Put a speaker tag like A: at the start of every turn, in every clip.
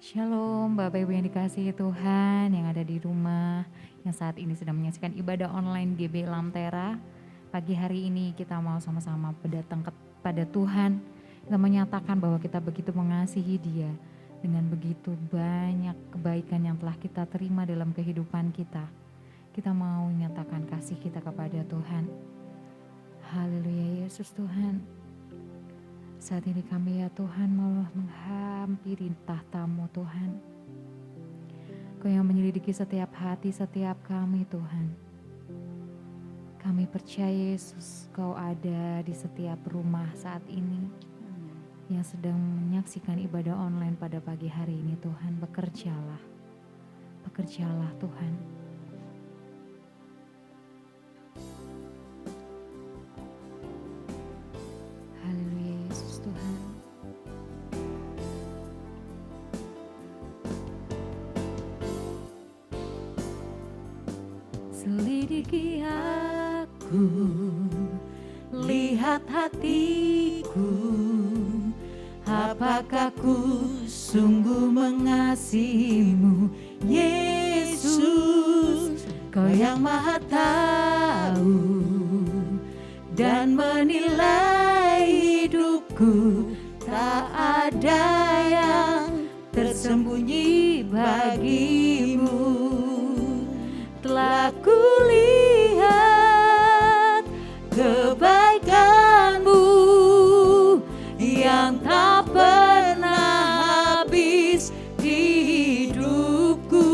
A: Shalom Bapak Ibu yang dikasihi Tuhan yang ada di rumah, yang saat ini sedang menyaksikan ibadah online GB Lamtera. Pagi hari ini kita mau sama-sama berdatang kepada Tuhan. Kita menyatakan bahwa kita begitu mengasihi Dia dengan begitu banyak kebaikan yang telah kita terima dalam kehidupan kita. Kita mau menyatakan kasih kita kepada Tuhan. Haleluya Yesus Tuhan. Saat ini kami ya Tuhan mau menghampiri tahta-Mu Tuhan. Kau yang menyelidiki setiap hati, setiap kami Tuhan. Kami percaya Yesus Kau ada di setiap rumah saat ini yang sedang menyaksikan ibadah online pada pagi hari ini Tuhan. Bekerjalah, bekerjalah Tuhan. Haleluya Yesus Tuhan. Selidiki aku, lihat hatiku, apakah ku sungguh mengasihimu, Yesus. Kau yang maha tahu dan menilai hidupku, tak ada yang tersembunyi bagimu. Telah kulihat kebaikan-Mu yang tak pernah habis di hidupku.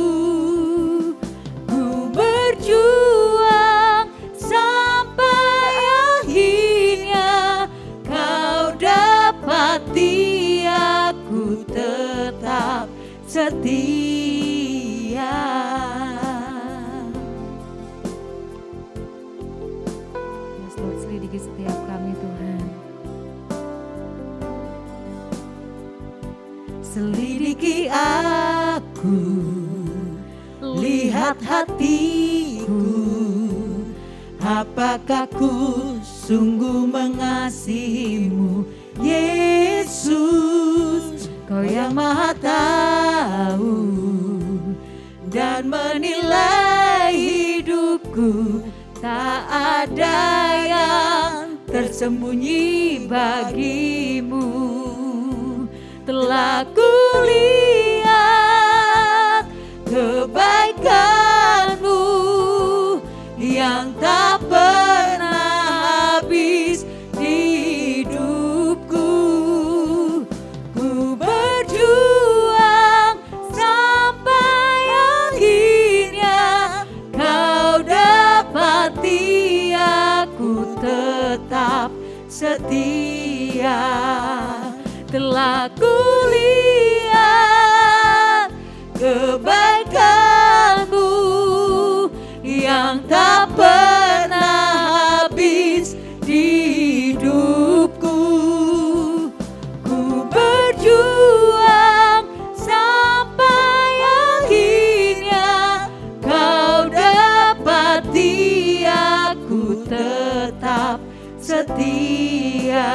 A: Ku berjuang sampai akhirnya Kau dapati aku tetap setia. Selidiki setiap kami Tuhan. Selidiki aku, lihat hatiku, apakah ku sungguh mengasihimu, Yesus. Kau yang maha tahu dan menilai hidupku, tak ada yang tersembunyi bagimu. Telah kulihat kebaikan-Mu yang tak pernah habis di hidupku. Ku berjuang sampai akhirnya Kau dapati aku tetap setia. Telah kulihat kebaikan-Mu yang tak pernah habis di hidupku. Ku berjuang sampai akhirnya Kau dapati aku tetap setia.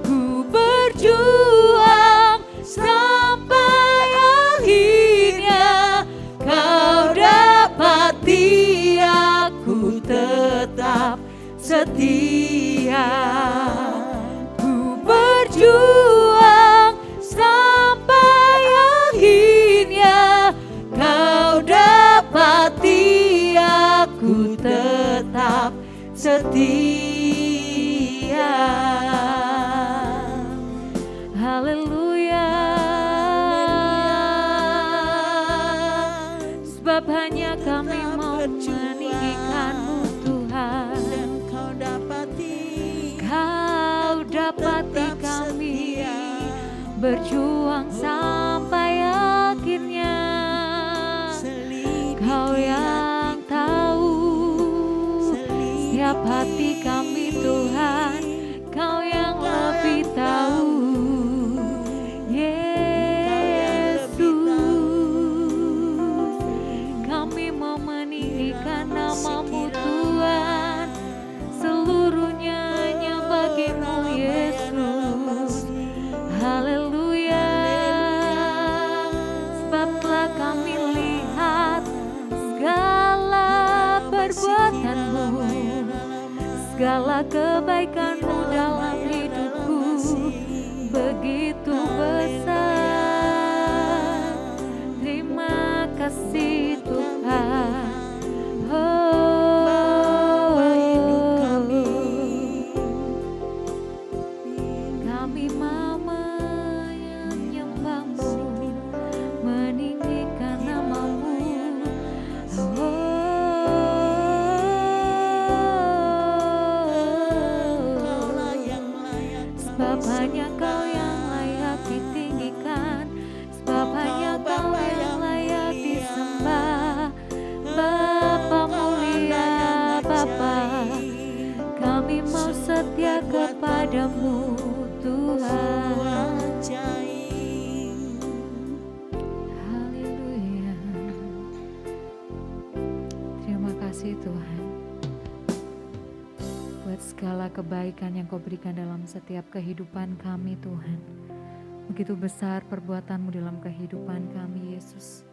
A: Ku berjuang sampai akhirnya Kau dapati aku tetap setia. Ku berjuang sampai akhirnya Kau dapati aku tetap setia. Haleluya. Sebab hanya kami mau meninggikan-Mu Tuhan. Kau dapati kami berjuang sampai akhirnya. Kau yang tahu setiap hati kami Tuhan. Kau yang lebih tahu, Yesus. Kami mau meninggikan nama-Mu Tuhan. Seluruhnya hanya bagi-Mu Yesus. Haleluya. segala kebaikan-Mu dalam hidupku begitu besar. Terima kasih Tuhan. Kami mau menyembah-Mu, meninggikan nama-Mu. Sebab hanya Kau yang layak ditinggikan, sebab hanya Kau yang layak disembah. Bapa mulia Bapa, kami mau setia kepada-Mu Tuhan. Haleluya. Terima kasih Tuhan buat segala kebaikan yang Kau berikan dalam setiap kehidupan kami Tuhan. Begitu besar perbuatan-Mu dalam kehidupan kami Yesus.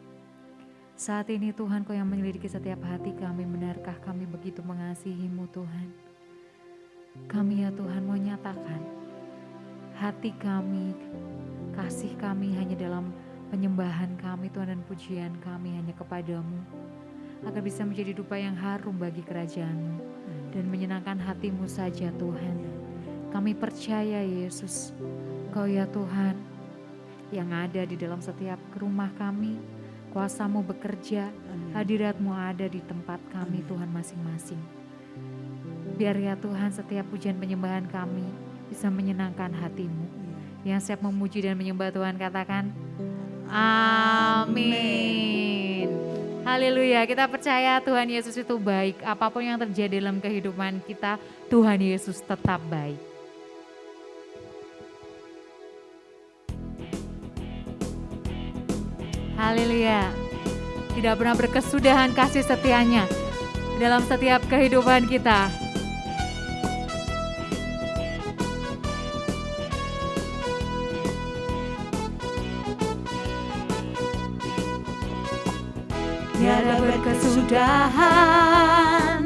A: Saat ini Tuhan Kau yang menyelidiki setiap hati kami, benarkah kami begitu mengasihi-Mu Tuhan? Kami ya Tuhan mau nyatakan hati kami, kasih kami hanya dalam penyembahan kami Tuhan, dan pujian kami hanya kepada-Mu, agar bisa menjadi dupa yang harum bagi kerajaan-Mu dan menyenangkan hati-Mu saja Tuhan. Kami percaya Yesus, Kau ya Tuhan yang ada di dalam setiap rumah kami. Kuasa-Mu bekerja, hadirat-Mu ada di tempat kami Tuhan masing-masing. Biar ya Tuhan setiap pujian penyembahan kami bisa menyenangkan hati-Mu. Yang siap memuji dan menyembah Tuhan katakan amin. Haleluya, kita percaya Tuhan Yesus itu baik. Apapun yang terjadi dalam kehidupan kita, Tuhan Yesus tetap baik. Haleluya. Tidak pernah berkesudahan kasih setianya dalam setiap kehidupan kita. Tiada berkesudahan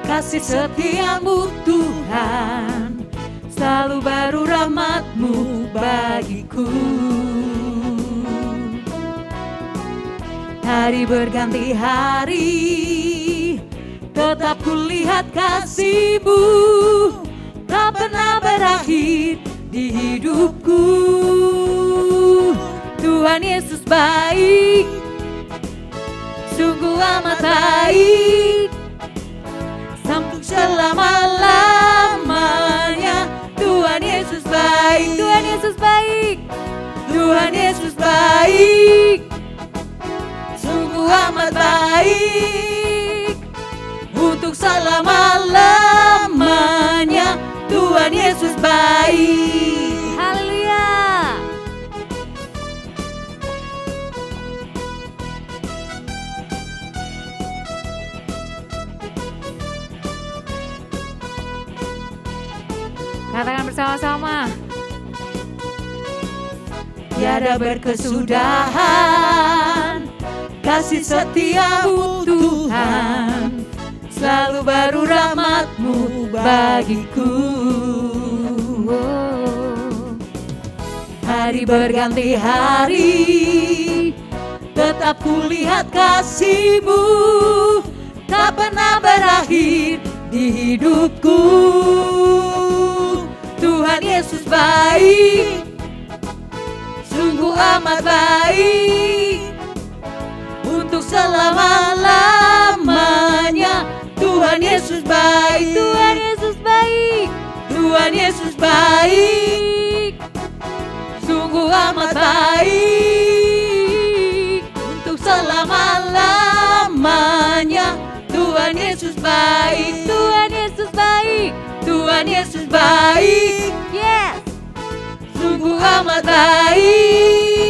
A: kasih setia-Mu Tuhan, selalu baru rahmat-Mu bagiku. Hari berganti hari, tetap kulihat kasih-Mu, tak pernah berakhir di hidupku. Tuhan Yesus baik, sungguh amat baik, sampai selama-lamanya. Tuhan Yesus baik, Tuhan Yesus baik, Tuhan Yesus baik, sungguh amat baik, untuk selama-lamanya. Tuhan Yesus baik. Haleluya. Katakan bersama-sama. Tiada berkesudahan kasih setia-Mu Tuhan, selalu baru rahmat-Mu bagiku. Hari berganti hari, tetap kulihat kasih-Mu, tak pernah berakhir di hidupku. Tuhan Yesus baik, sungguh amat baik, untuk selama-lamanya. Tuhan Yesus baik, Tuhan Yesus baik, Tuhan Yesus baik, sungguh amat baik, untuk selama-lamanya. Tuhan Yesus baik, Tuhan Yesus baik, Tuhan Yesus baik, yes, sungguh amat baik,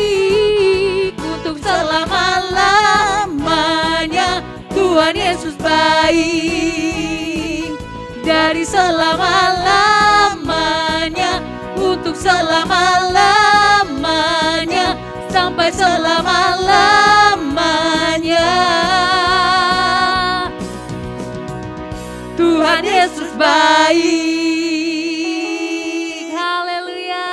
A: untuk selama-lamanya. Tuhan Yesus baik, dari selama-lamanya, untuk selama-lamanya, sampai selama-lamanya. Tuhan Yesus baik. baik. Haleluya.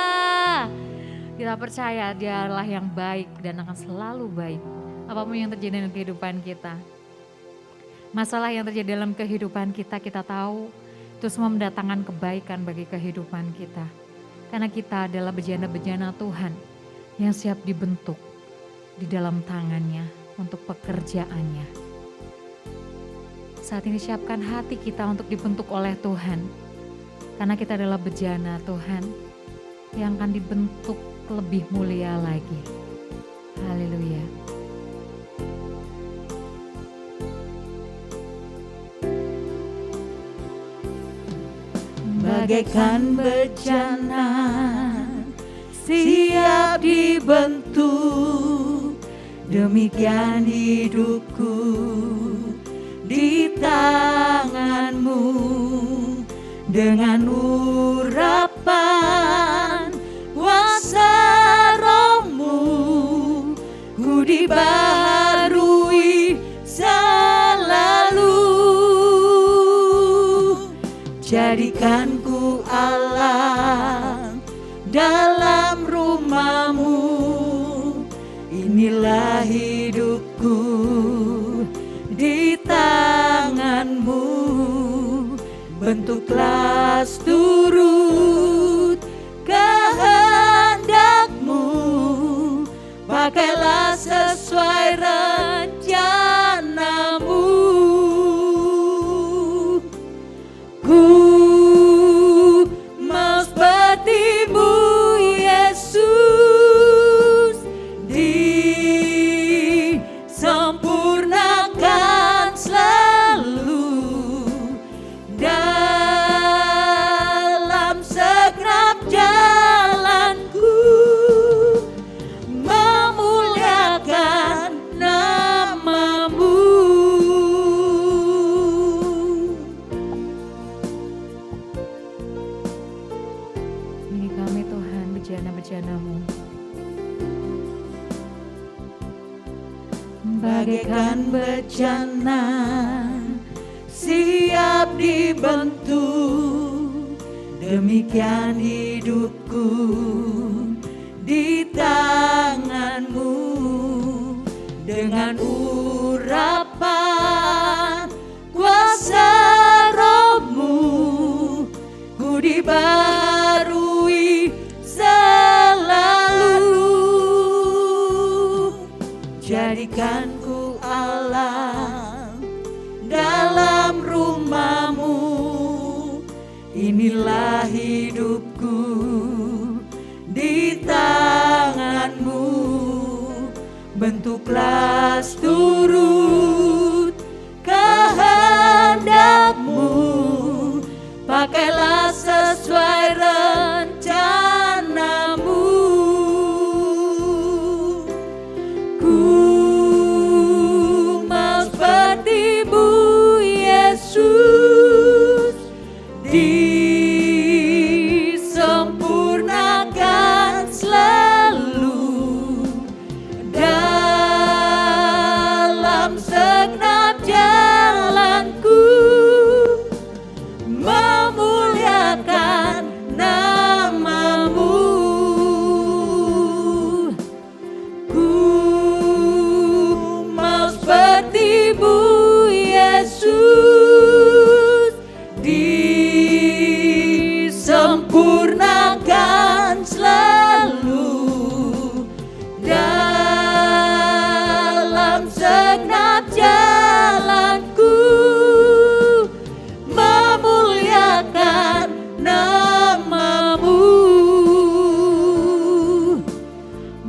A: Kita percaya Dialah yang baik dan akan selalu baik. Apapun yang terjadi dalam kehidupan kita. Masalah yang terjadi dalam kehidupan kita, kita tahu itu semua mendatangkan kebaikan bagi kehidupan kita. Karena kita adalah bejana-bejana Tuhan yang siap dibentuk di dalam tangannya untuk pekerjaannya. Saat ini siapkan hati kita untuk dibentuk oleh Tuhan. Karena kita adalah bejana Tuhan yang akan dibentuk lebih mulia lagi. Haleluya.
B: Bagaikan bejana siap dibentuk, demikian hidupku di tanganmu. Dengan urapan kuasa Roh-Mu, ku dibaharui selalu. Jadikan ku Allah dalam rumah-Mu, inilah hidupku di tangan-Mu. Bentuklah turut kehendak-Mu, pakailah sesuai rencana-Mu. Ku mau seperti-Mu Yesus, disempurnakan selalu dalam segenap jalanku, memuliakan nama-Mu.
A: Ini kami Tuhan, bejana-bejana-Mu.
B: Bagaikan bejana siap dibentuk, demikian hidupku di tangan-Mu. Dengan urapan kuasa Roh-Mu, ku dibaharui selalu. Jadikan ku Allah dalam rumah-Mu, inilah hidupku di tangan-Mu. Bentuklah turut kehendak-Mu, pakailah sesuai rencana-Mu. Ku mau seperti-Mu Yesus, disempurnakan selalu dalam segenap jalanku, memuliakan nama-Mu. Ku mau seperti-Mu Yesus, disempurnakan selalu dalam segenap jalanku, memuliakan nama-Mu.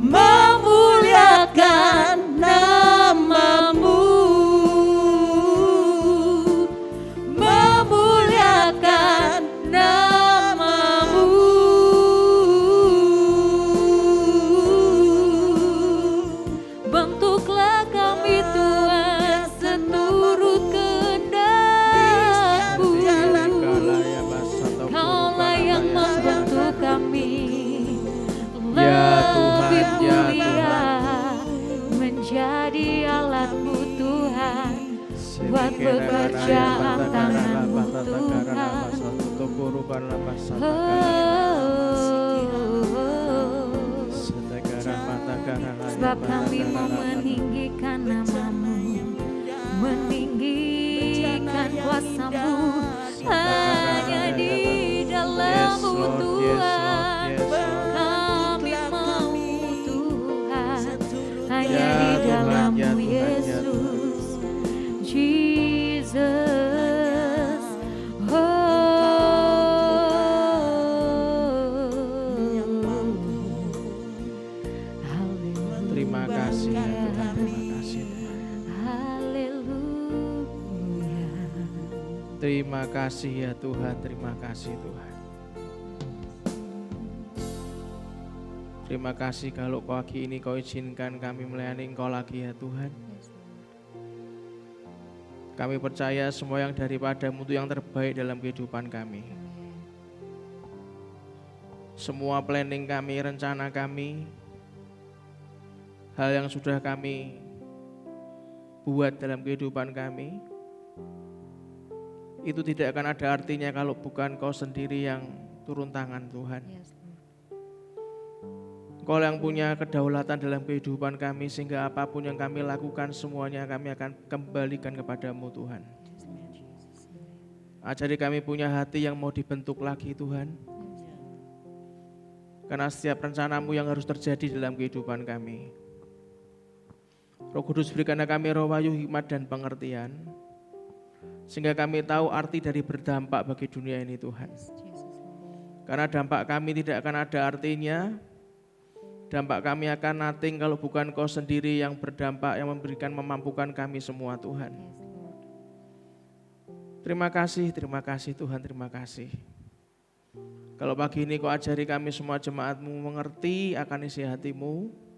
B: Memuliakan nama-Mu. Memuliakan nama-Mu. Bentuklah kami Tuhan seturut kehendak-Mu. Kaulah yang membentuk kami
C: Ya Tuhan,
A: lebih
C: ya
A: mulia, menjadi alat-Mu Tuhan, buat pekerjaan tangan-Mu Tuhan.
C: koro karena pasata
A: Sebab kami mau meninggikan namamu, meninggikan kuasamu, hanya di dalam-Mu Tuhan. Kami mau Tuhan, hanya di dalam-Mu Yesus, Jesus.
C: Terima kasih ya Tuhan, terima kasih Tuhan.
A: Haleluya.
C: Terima kasih ya Tuhan, terima kasih Tuhan. Terima kasih kalau pagi ini Kau izinkan kami melayani Engkau lagi ya Tuhan. Kami percaya semua yang daripada-Mu itu yang terbaik dalam kehidupan kami. Semua planning kami, rencana kami, hal yang sudah kami buat dalam kehidupan kami, itu tidak akan ada artinya kalau bukan Kau sendiri yang turun tangan Tuhan. Kau yang punya kedaulatan dalam kehidupan kami, sehingga apapun yang kami lakukan semuanya kami akan kembalikan kepadamu Tuhan. Ajari kami punya hati yang mau dibentuk lagi Tuhan. Karena setiap rencana-Mu yang harus terjadi dalam kehidupan kami. Roh Kudus berikanlah kami roh wahyu, hikmat dan pengertian, sehingga kami tahu arti dari berdampak bagi dunia ini Tuhan. Karena dampak kami tidak akan ada artinya, dampak kami akan nothing kalau bukan Kau sendiri yang berdampak, yang memberikan, memampukan kami semua Tuhan. Terima kasih Tuhan, terima kasih. Kalau pagi ini Kau ajari kami semua jemaat-Mu mengerti akan isi hati-Mu.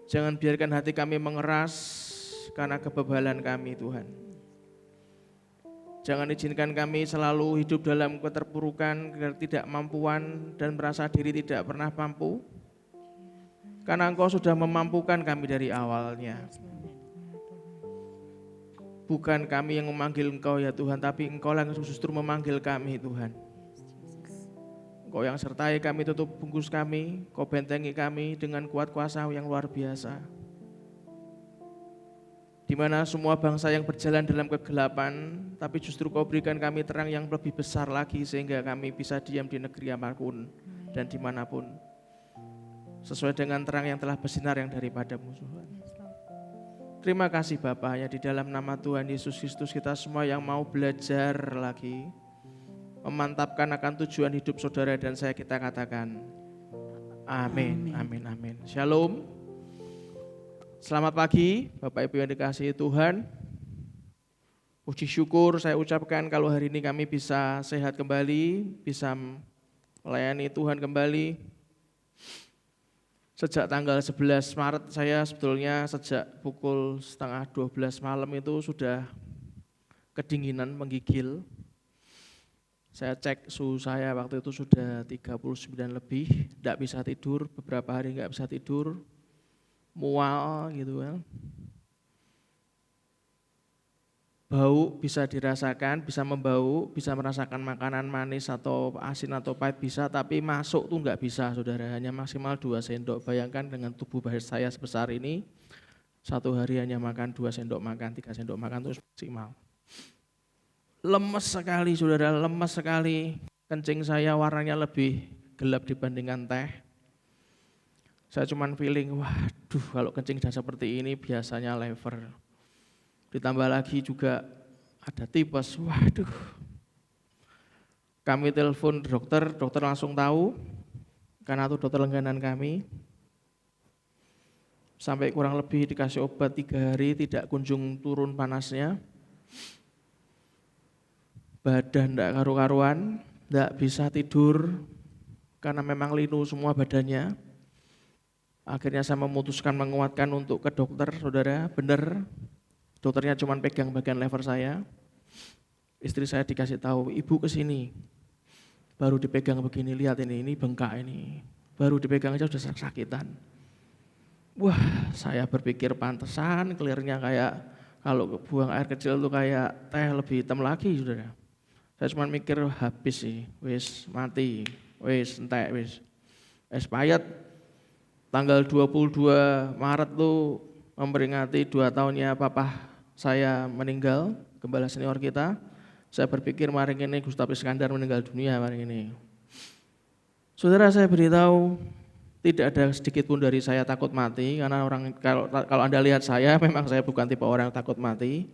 C: Jangan biarkan hati kami mengeras karena kebebalan kami Tuhan. Jangan izinkan kami selalu hidup dalam keterpurukan, ketidakmampuan dan merasa diri tidak pernah mampu. Karena Engkau sudah memampukan kami dari awalnya. Bukan kami yang memanggil Engkau ya Tuhan, tapi Engkau yang justru memanggil kami Tuhan. Engkau yang sertai kami, tutup bungkus kami, Kau bentengi kami dengan kuat kuasa yang luar biasa. Di mana semua bangsa yang berjalan dalam kegelapan, tapi justru Kau berikan kami terang yang lebih besar lagi, sehingga kami bisa diam di negeri apapun dan dimanapun. Sesuai dengan terang yang telah bersinar yang daripada-Mu Tuhan. Terima kasih Bapa, hanya di dalam nama Tuhan Yesus Kristus kita semua yang mau belajar lagi, memantapkan akan tujuan hidup saudara dan saya, kita katakan amin, amin, amin. Shalom. Selamat pagi Bapak Ibu yang dikasihi Tuhan. Puji syukur saya ucapkan kalau hari ini kami bisa sehat kembali, bisa melayani Tuhan kembali. Sejak tanggal 11 Maret saya sebetulnya sejak pukul 11:30 malam itu sudah kedinginan, menggigil. Saya cek suhu saya waktu itu sudah 39 lebih, tidak bisa tidur, beberapa hari nggak bisa tidur, mual gitu kan. Bau bisa dirasakan, bisa membau, bisa merasakan makanan manis atau asin atau pahit bisa, tapi masuk tuh nggak bisa saudara, hanya maksimal 2 sendok. Bayangkan dengan tubuh saya sebesar ini, satu hari hanya makan 2 sendok makan, 3 sendok makan itu maksimal. Lemes sekali saudara, lemes sekali. Kencing saya warnanya lebih gelap dibandingkan teh. Saya cuman feeling, waduh kalau kencing sudah seperti ini biasanya lever. Ditambah lagi juga ada tipes, waduh. Kami telepon dokter langsung tahu, karena itu dokter langganan kami. Sampai kurang lebih dikasih obat 3 hari, tidak kunjung turun panasnya. Badan tidak karu-karuan, tidak bisa tidur, karena memang linu semua badannya. Akhirnya saya memutuskan menguatkan untuk ke dokter, saudara, benar. Dokternya cuma pegang bagian lever saya. Istri saya dikasih tahu, ibu kesini. Baru dipegang begini, lihat ini bengkak ini. Baru dipegang aja sudah sakitan. Wah, saya berpikir pantesan clearnya kayak kalau buang air kecil itu kayak teh lebih hitam lagi, saudara. Saya cuma mikir habis sih, wis mati, wis entek wis. Payet tanggal 22 Maret tuh memperingati 2 tahunnya papa saya meninggal, gembala senior kita. Saya berpikir mari ini Gustaf Iskandar meninggal dunia mari ini. Saudara, saya beritahu tidak ada sedikit pun dari saya takut mati, karena kalau Anda lihat saya, memang saya bukan tipe orang yang takut mati.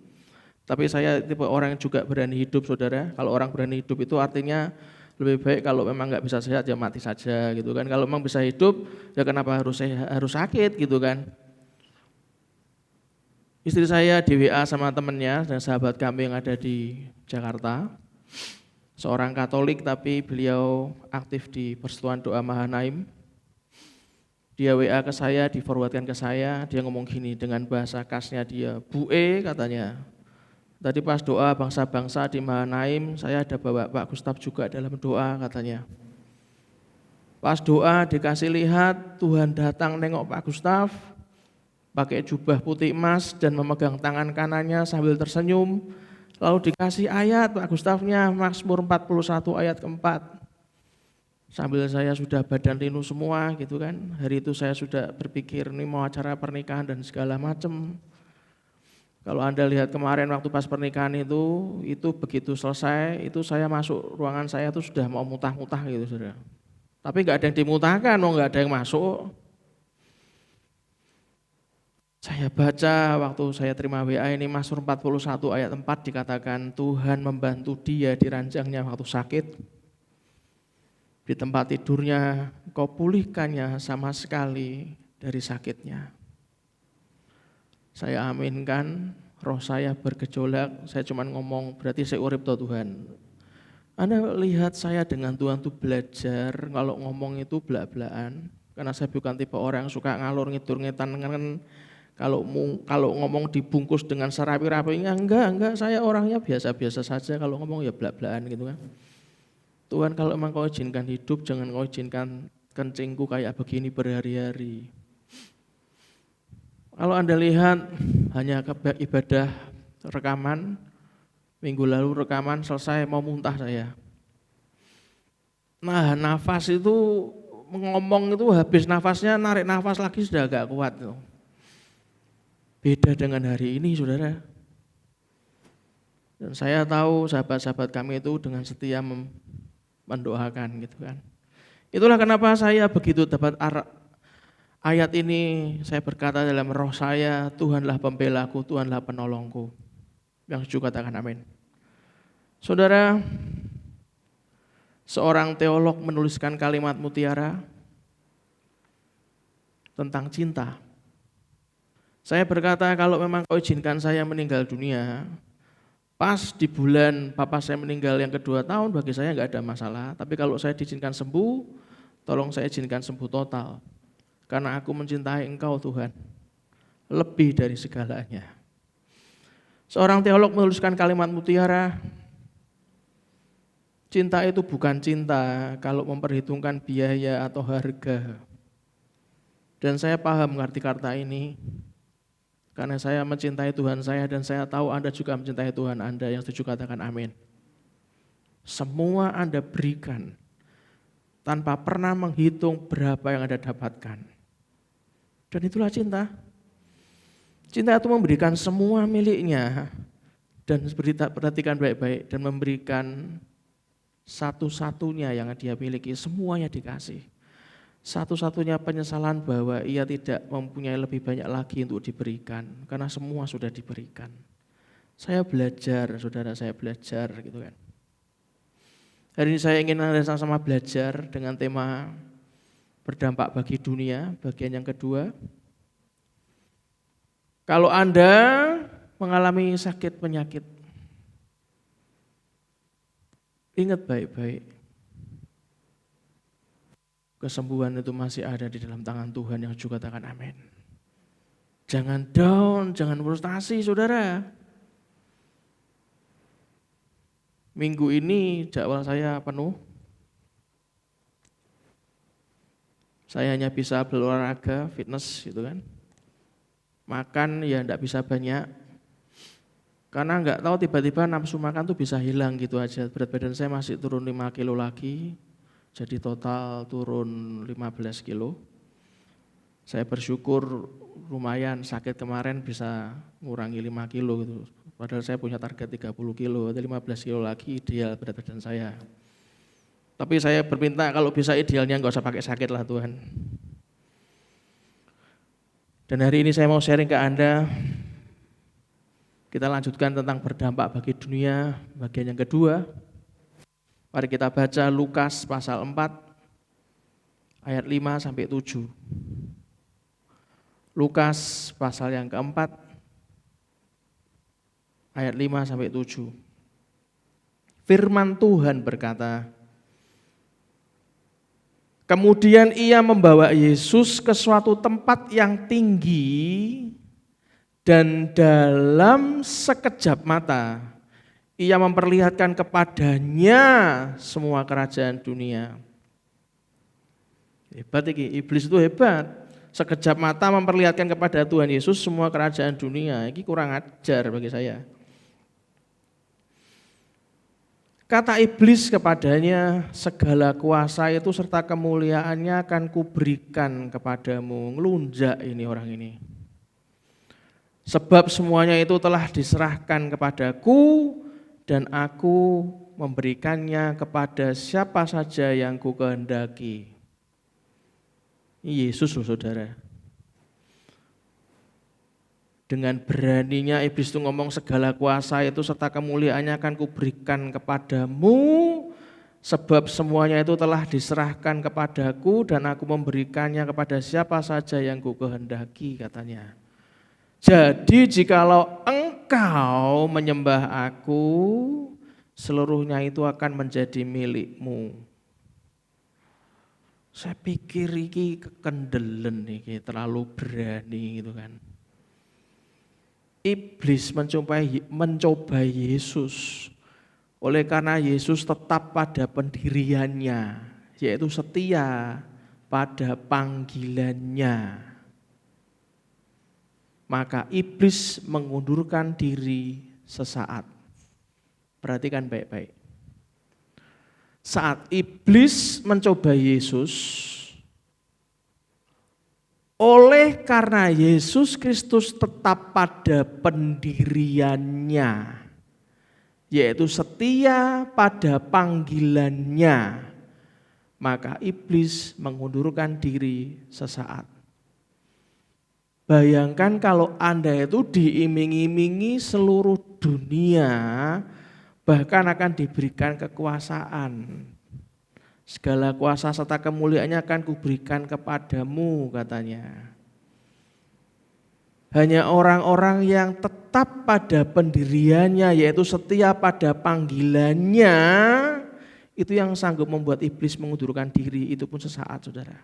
C: Tapi saya tipe orang yang juga berani hidup, saudara. Kalau orang berani hidup itu artinya lebih baik kalau memang nggak bisa sehat ya mati saja gitu kan. Kalau memang bisa hidup ya kenapa harus sakit gitu kan. Istri saya di WA sama temennya dan sahabat kami yang ada di Jakarta. Seorang Katolik tapi beliau aktif di Persekutuan Doa Mahanaim. Dia WA ke saya, di-forwardkan ke saya, dia ngomong gini dengan bahasa khasnya dia, Bu katanya. Tadi pas doa bangsa-bangsa di Mahanaim, saya ada bawa Pak Gustaf juga dalam doa katanya. Pas doa dikasih lihat Tuhan datang nengok Pak Gustaf, pakai jubah putih emas dan memegang tangan kanannya sambil tersenyum. Lalu dikasih ayat Pak Gustafnya, Mazmur 41 ayat keempat. Sambil saya sudah badan linu semua gitu kan. Hari itu saya sudah berpikir ini mau acara pernikahan dan segala macam. Kalau Anda lihat kemarin waktu pas pernikahan itu begitu selesai, itu saya masuk ruangan saya itu sudah mau mutah-mutah gitu saudara. Tapi nggak ada yang dimutahkan, nggak ada yang masuk. Saya baca waktu saya terima WA ini Mazmur 41 ayat 4 dikatakan Tuhan membantu dia di ranjangnya waktu sakit. Di tempat tidurnya kau pulihkannya sama sekali dari sakitnya. Saya aminkan, roh saya bergejolak, saya cuma ngomong berarti saya urip toh Tuhan. Anda lihat saya dengan Tuhan tuh belajar kalau ngomong itu belak-belakan. Karena saya bukan tipe orang yang suka ngalur ngidur ngetan kan. Kalau ngomong dibungkus dengan serapi-rapinya enggak, saya orangnya biasa-biasa saja kalau ngomong ya belak-belakan gitu kan. Tuhan kalau emang kau izinkan hidup jangan kau izinkan kencingku kayak begini berhari-hari. Kalau Anda lihat hanya ibadah rekaman, minggu lalu rekaman selesai mau muntah saya. Nah nafas itu ngomong itu habis nafasnya narik nafas lagi sudah agak kuat. Beda dengan hari ini saudara. Dan saya tahu sahabat-sahabat kami itu dengan setia mendoakan gitu kan. Itulah kenapa saya begitu dapat ayat ini saya berkata dalam roh saya, Tuhanlah pembelaku, Tuhanlah penolongku. Yang setuju katakan amin. Saudara, seorang teolog menuliskan kalimat mutiara tentang cinta. Saya berkata kalau memang kau izinkan saya meninggal dunia, pas di bulan papa saya meninggal yang kedua tahun bagi saya enggak ada masalah. Tapi kalau saya diizinkan sembuh, tolong saya izinkan sembuh total. Karena aku mencintai Engkau Tuhan, lebih dari segalanya. Seorang teolog menuliskan kalimat mutiara, cinta itu bukan cinta kalau memperhitungkan biaya atau harga. Dan saya paham arti kata ini, karena saya mencintai Tuhan saya dan saya tahu Anda juga mencintai Tuhan Anda. Yang setuju katakan amin. Semua Anda berikan tanpa pernah menghitung berapa yang Anda dapatkan. Dan itulah cinta. Cinta itu memberikan semua miliknya dan perhatikan baik-baik dan memberikan satu-satunya yang dia miliki, semuanya dikasih. Satu-satunya penyesalan bahwa ia tidak mempunyai lebih banyak lagi untuk diberikan karena semua sudah diberikan. Saya belajar, saudara, saya belajar gitu kan. Hari ini saya ingin Anda sama-sama belajar dengan tema berdampak bagi dunia, bagian yang kedua. Kalau Anda mengalami sakit penyakit, ingat baik-baik, kesembuhan itu masih ada di dalam tangan Tuhan. Yang juga katakan amin. Jangan down, jangan frustasi saudara. Minggu ini jadwal saya penuh. Saya hanya bisa berolahraga, fitness gitu kan. Makan ya enggak bisa banyak. Karena nggak tahu tiba-tiba nafsu makan tuh bisa hilang gitu aja. Berat badan saya masih turun 5 kilo lagi, jadi total turun 15 kilo. Saya bersyukur lumayan sakit kemarin bisa ngurangi 5 kilo gitu. Padahal saya punya target 30 kilo, ada 15 kilo lagi ideal berat badan saya. Tapi saya berminta kalau bisa idealnya nggak usah pakai sakit lah Tuhan. Dan hari ini saya mau sharing ke Anda, kita lanjutkan tentang berdampak bagi dunia, bagian yang kedua. Mari kita baca Lukas pasal 4, ayat 5 sampai 7. Lukas pasal yang keempat, ayat 5 sampai 7. Firman Tuhan berkata, kemudian ia membawa Yesus ke suatu tempat yang tinggi, dan dalam sekejap mata ia memperlihatkan kepadanya semua kerajaan dunia. Hebat ini, iblis itu hebat. Sekejap mata memperlihatkan kepada Tuhan Yesus semua kerajaan dunia. Ini kurang ajar bagi saya. Kata iblis kepadanya, segala kuasa itu serta kemuliaannya akan kuberikan kepadamu. Ngelunjak ini orang ini. Sebab semuanya itu telah diserahkan kepadaku dan aku memberikannya kepada siapa saja yang ku kehendaki. Ini Yesus loh saudara. Dengan beraninya iblis itu ngomong segala kuasa itu serta kemuliaannya akan kuberikan kepadamu. Sebab semuanya itu telah diserahkan kepadaku dan aku memberikannya kepada siapa saja yang ku kehendaki katanya. Jadi jikalau engkau menyembah aku, seluruhnya itu akan menjadi milikmu. Saya pikir ini kekendelen nih, terlalu berani gitu kan. Iblis mencoba Yesus. Oleh karena Yesus tetap pada pendiriannya, yaitu setia pada panggilannya. Maka iblis mengundurkan diri sesaat. Perhatikan baik-baik. Saat iblis mencoba Yesus, oleh karena Yesus Kristus tetap pada pendiriannya, yaitu setia pada panggilannya, maka iblis mengundurkan diri sesaat. Bayangkan kalau Anda itu diiming-imingi seluruh dunia, bahkan akan diberikan kekuasaan. Segala kuasa serta kemuliaannya akan kuberikan kepadamu katanya. Hanya orang-orang yang tetap pada pendiriannya, yaitu setia pada panggilannya, itu yang sanggup membuat iblis mengundurkan diri, itu pun sesaat saudara.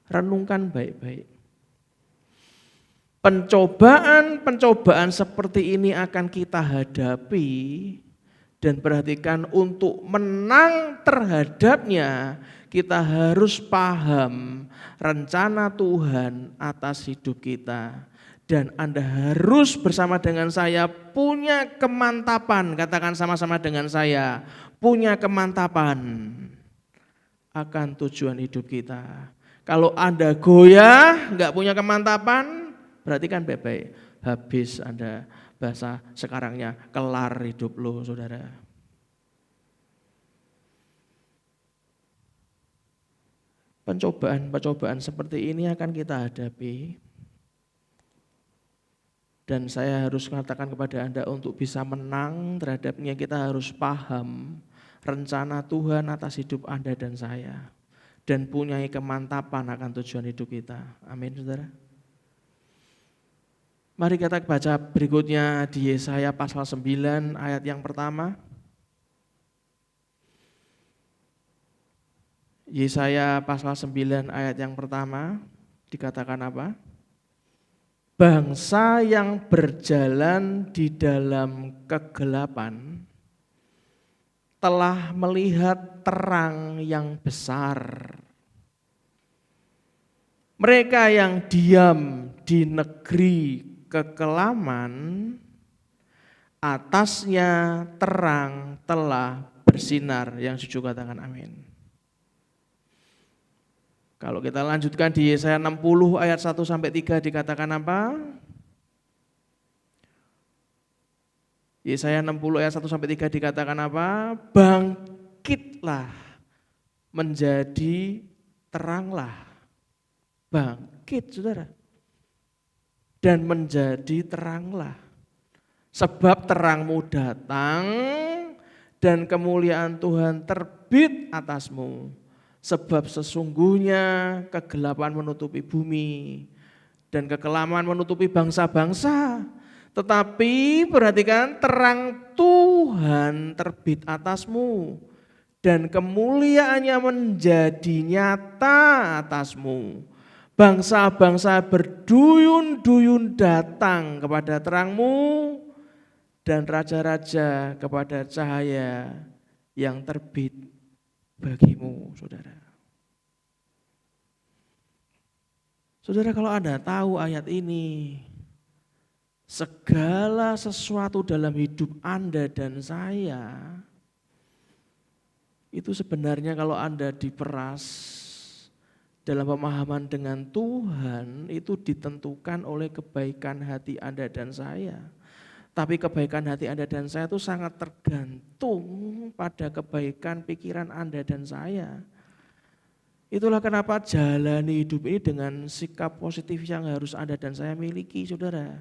C: Renungkan baik-baik. Pencobaan seperti ini akan kita hadapi dan perhatikan untuk menang terhadapnya kita harus paham rencana Tuhan atas hidup kita. Dan Anda harus bersama dengan saya punya kemantapan, katakan sama-sama dengan saya, punya kemantapan akan tujuan hidup kita. Kalau Anda goyah, enggak punya kemantapan, berarti kan baik-baik, habis Anda, bahasa sekarangnya kelar hidup lo saudara. Pencobaan seperti ini akan kita hadapi. Dan saya harus mengatakan kepada Anda untuk bisa menang terhadapnya kita harus paham rencana Tuhan atas hidup Anda dan saya. Dan punya kemantapan akan tujuan hidup kita. Amin saudara. Mari kita baca berikutnya di Yesaya pasal 9 ayat yang pertama. Yesaya pasal 9 ayat yang pertama dikatakan apa? Bangsa yang berjalan di dalam kegelapan telah melihat terang yang besar. Mereka yang diam di negeri kekelaman atasnya terang telah bersinar. Yang setuju katakan amin. Kalau kita lanjutkan di Yesaya 60 ayat 1 sampai 3 dikatakan apa? Yesaya 60 ayat 1 sampai 3 dikatakan apa? Bangkitlah menjadi teranglah. Bangkit saudara. Dan menjadi teranglah. Sebab terangmu datang dan kemuliaan Tuhan terbit atasmu. Sebab sesungguhnya kegelapan menutupi bumi dan kekelaman menutupi bangsa-bangsa. Tetapi perhatikan, terang Tuhan terbit atasmu dan kemuliaannya menjadi nyata atasmu. Bangsa-bangsa berduyun-duyun datang kepada terangmu dan raja-raja kepada cahaya yang terbit bagimu, saudara. Saudara, kalau Anda tahu ayat ini, segala sesuatu dalam hidup Anda dan saya, itu sebenarnya kalau Anda diperas dalam pemahaman dengan Tuhan, itu ditentukan oleh kebaikan hati Anda dan saya. Tapi kebaikan hati Anda dan saya itu sangat tergantung pada kebaikan pikiran Anda dan saya. Itulah kenapa jalani hidup ini dengan sikap positif yang harus Anda dan saya miliki, saudara.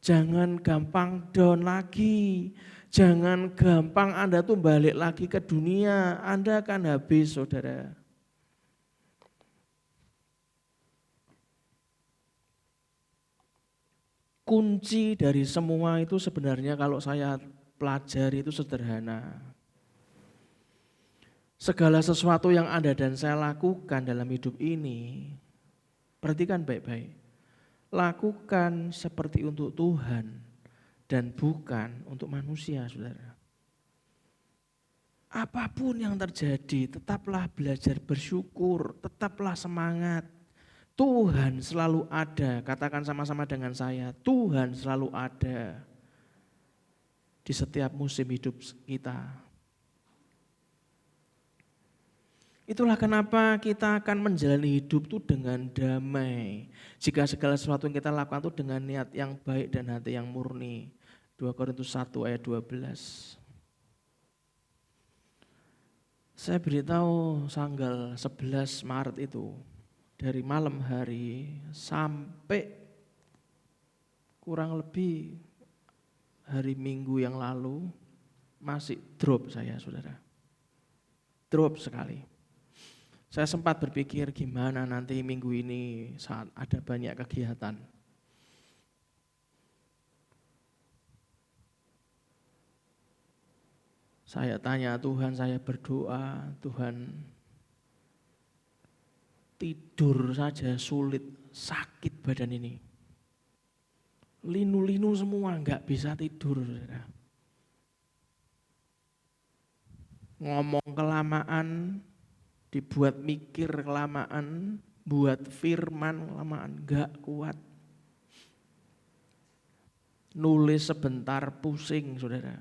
C: Jangan gampang down lagi. Jangan gampang Anda tuh balik lagi ke dunia. Anda akan habis, saudara. Kunci dari semua itu sebenarnya kalau saya pelajari itu sederhana. Segala sesuatu yang Anda dan saya lakukan dalam hidup ini, perhatikan baik-baik. Lakukan seperti untuk Tuhan dan bukan untuk manusia, saudara. Apapun yang terjadi, tetaplah belajar bersyukur, tetaplah semangat. Tuhan selalu ada, katakan sama-sama dengan saya, Tuhan selalu ada di setiap musim hidup kita. Itulah kenapa kita akan menjalani hidup itu dengan damai. Jika segala sesuatu yang kita lakukan itu dengan niat yang baik dan hati yang murni. 2 Korintus 1 ayat 12. Saya beritahu tanggal 11 Maret itu. Dari malam hari sampai kurang lebih hari Minggu yang lalu masih drop saya, saudara. Drop sekali. Saya sempat berpikir gimana nanti minggu ini saat ada banyak kegiatan. Saya tanya Tuhan, saya berdoa, Tuhan, tidur saja sulit, sakit badan ini. Linu-linu semua enggak bisa tidur. Saudara. Ngomong kelamaan, dibuat mikir kelamaan, buat firman kelamaan, enggak kuat. Nulis sebentar pusing, saudara.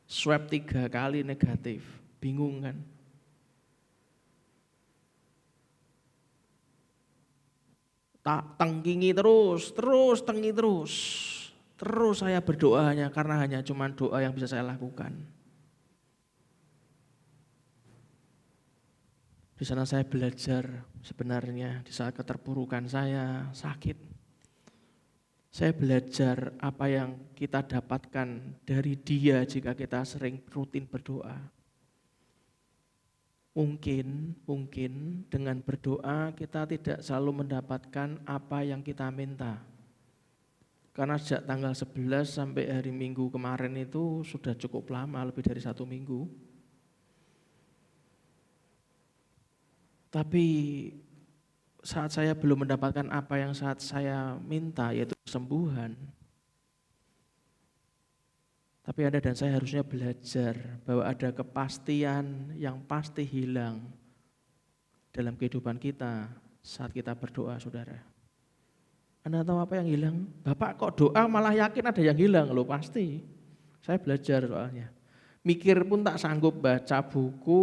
C: Swab 3 kali negatif, bingung kan? Tak tengkingi terus tengking terus. Terus saya berdoa karena hanya cuma doa yang bisa saya lakukan. Di sana saya belajar sebenarnya di saat keterpurukan saya sakit. Saya belajar apa yang kita dapatkan dari Dia jika kita sering rutin berdoa. Mungkin dengan berdoa kita tidak selalu mendapatkan apa yang kita minta. Karena sejak tanggal 11 sampai hari Minggu kemarin itu sudah cukup lama, lebih dari 1 minggu. Tapi saat saya belum mendapatkan apa yang saat saya minta, yaitu kesembuhan. Tapi Anda dan saya harusnya belajar bahwa ada kepastian yang pasti hilang dalam kehidupan kita saat kita berdoa, saudara. Anda tahu apa yang hilang? Bapak kok doa malah yakin ada yang hilang? Loh pasti. Saya belajar soalnya. Mikir pun tak sanggup, baca buku,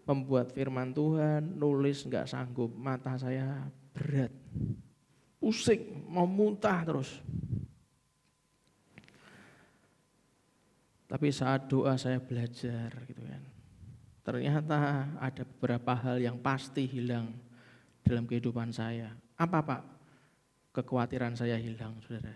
C: membuat firman Tuhan, nulis enggak sanggup. Mata saya berat, pusing, mau muntah terus. Tapi saat doa saya belajar gitu kan. Ternyata ada beberapa hal yang pasti hilang dalam kehidupan saya. Apa Pak? Kekhawatiran saya hilang, saudara.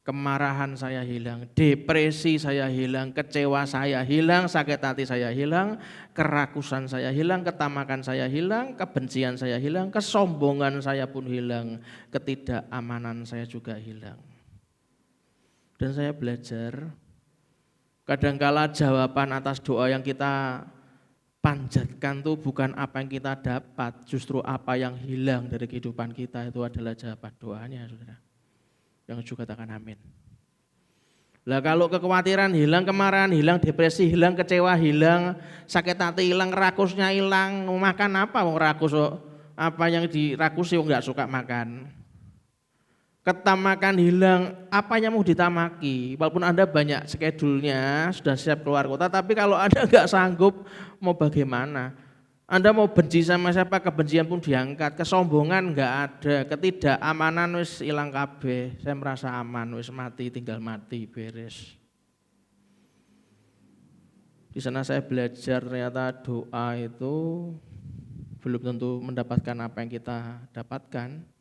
C: Kemarahan saya hilang, depresi saya hilang, kecewa saya hilang, sakit hati saya hilang, kerakusan saya hilang, ketamakan saya hilang, kebencian saya hilang, kesombongan saya pun hilang, ketidakamanan saya juga hilang. Dan saya belajar, kadangkala jawaban atas doa yang kita panjatkan itu bukan apa yang kita dapat, justru apa yang hilang dari kehidupan kita itu adalah jawaban doanya, saudara. Yang juga katakan amin. Lah kalau kekhawatiran hilang, kemarahan hilang, depresi hilang, kecewa hilang, sakit hati hilang, rakusnya hilang, mau makan apa mau rakus? Apa yang dirakusi enggak suka makan. Ketamakan hilang, apanya mau ditamaki? Walaupun Anda banyak skedulnya, sudah siap keluar kota, tapi kalau Anda enggak sanggup, mau bagaimana? Anda mau benci sama siapa, kebencian pun diangkat, kesombongan enggak ada, ketidakamanan wis hilang kabeh. Saya merasa aman, wis mati tinggal mati, beres. Di sana saya belajar ternyata doa itu belum tentu mendapatkan apa yang kita dapatkan.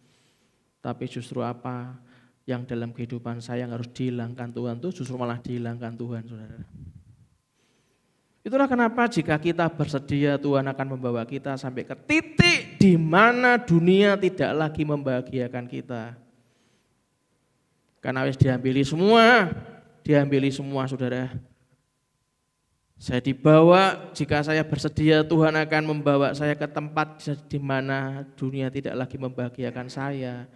C: Tapi justru apa yang dalam kehidupan saya yang harus dihilangkan Tuhan itu justru malah dihilangkan Tuhan, saudara. Itulah kenapa jika kita bersedia Tuhan akan membawa kita sampai ke titik di mana dunia tidak lagi membahagiakan kita. Karena wis diambili semua saudara. Saya dibawa, jika saya bersedia Tuhan akan membawa saya ke tempat di mana dunia tidak lagi membahagiakan saya.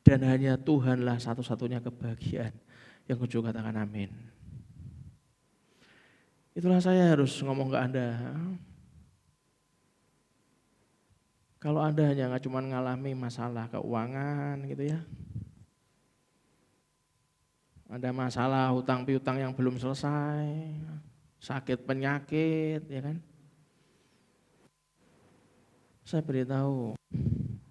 C: Dan hanya Tuhanlah satu-satunya kebahagiaan. Yang kucu katakan amin. Itulah saya harus ngomong ke Anda. Kalau Anda hanya nggak cuma ngalami masalah keuangan gitu ya. Ada masalah hutang piutang yang belum selesai, sakit penyakit ya kan. Saya beritahu,